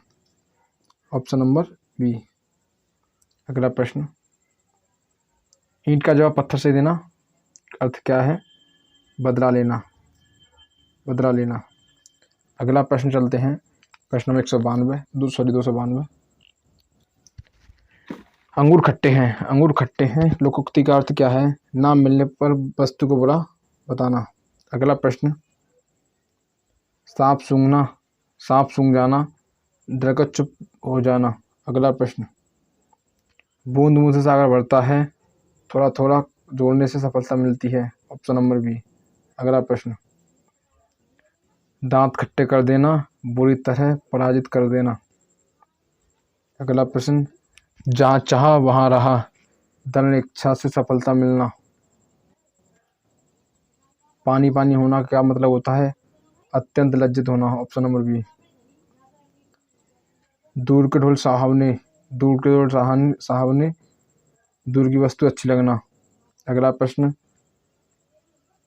Option number B. अगला प्रश्न, ईंट का जवाब पत्थर से देना अर्थ क्या है? बदला लेना। बदला लेना। अगला प्रश्न चलते हैं, प्रश्न नंबर 292। अंगूर खट्टे हैं। अंगूर खट्टे हैं लोकोक्ति का अर्थ क्या है? ना मिलने पर वस्तु को बुरा बताना। अगला प्रश्न, सांप सूंघ जाना, दरकत चुप हो जाना। अगला प्रश्न, बूंद बूंद से सागर भरता है, थोड़ा थोड़ा जोड़ने से सफलता मिलती है। Option number B. अगला प्रश्न, दांत खट्टे कर देना, बुरी तरह पराजित कर देना। अगला प्रश्न, जहाँ चाहा वहाँ रहा, दृढ़ इच्छा से सफलता मिलना। पानी पानी होना क्या मतलब होता है? अत्यंत लज्जित होना। Option number B. दूर के ढोल सुहावने, दूर के ढोल सुहावने, दूर की वस्तु अच्छी लगना। अगला प्रश्न,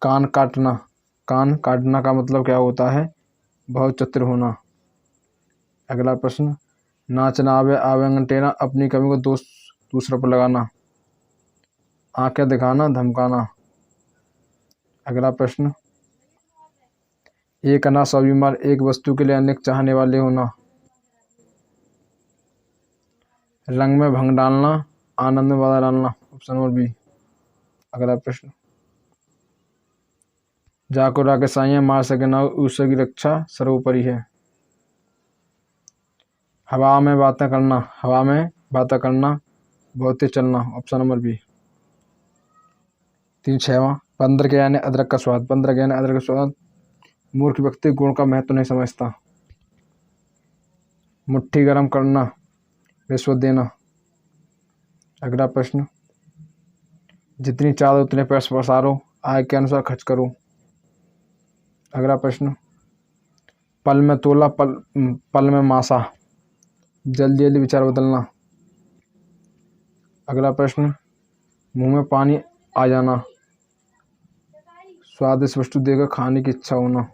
कान काटना, कान काटना का मतलब क्या होता है? बहुत चतुर होना। अगला प्रश्न, नाचना आवे आवे अंगेठा, अपनी कमी को दूसरों पर लगाना। आंखें दिखाना, धमकाना। अगला प्रश्न, एक अनाथ सौ बीमार, एक वस्तु के लिए अनेक चाहने वाले होना। रंग में भंग डालना, आनंद में बाधा डालना। Option number B. अगला प्रश्न, जाको राके साइया मार सके ना, ईश्वर की रक्षा सर्वोपरि है। हवा में बातें करना, हवा में बातें करना, बहुत तेज चलना। Option number B. 6वां, बंदर के यानी अदरक का स्वाद, बंदर के यानी अदरक का स्वाद। मूर्ख व्यक्ति गुण का महत्व नहीं समझता। मुट्ठी गर्म करना, रिश्वत देना। अगला प्रश्न, जितनी चादर उतने पैसे पसारो, आय के अनुसार खर्च करो। अगला प्रश्न, पल में तोला पल में मासा, जल्दी जल्दी विचार बदलना। अगला प्रश्न, मुंह में पानी आ जाना, स्वादिष्ट वस्तु देकर खाने की इच्छा होना।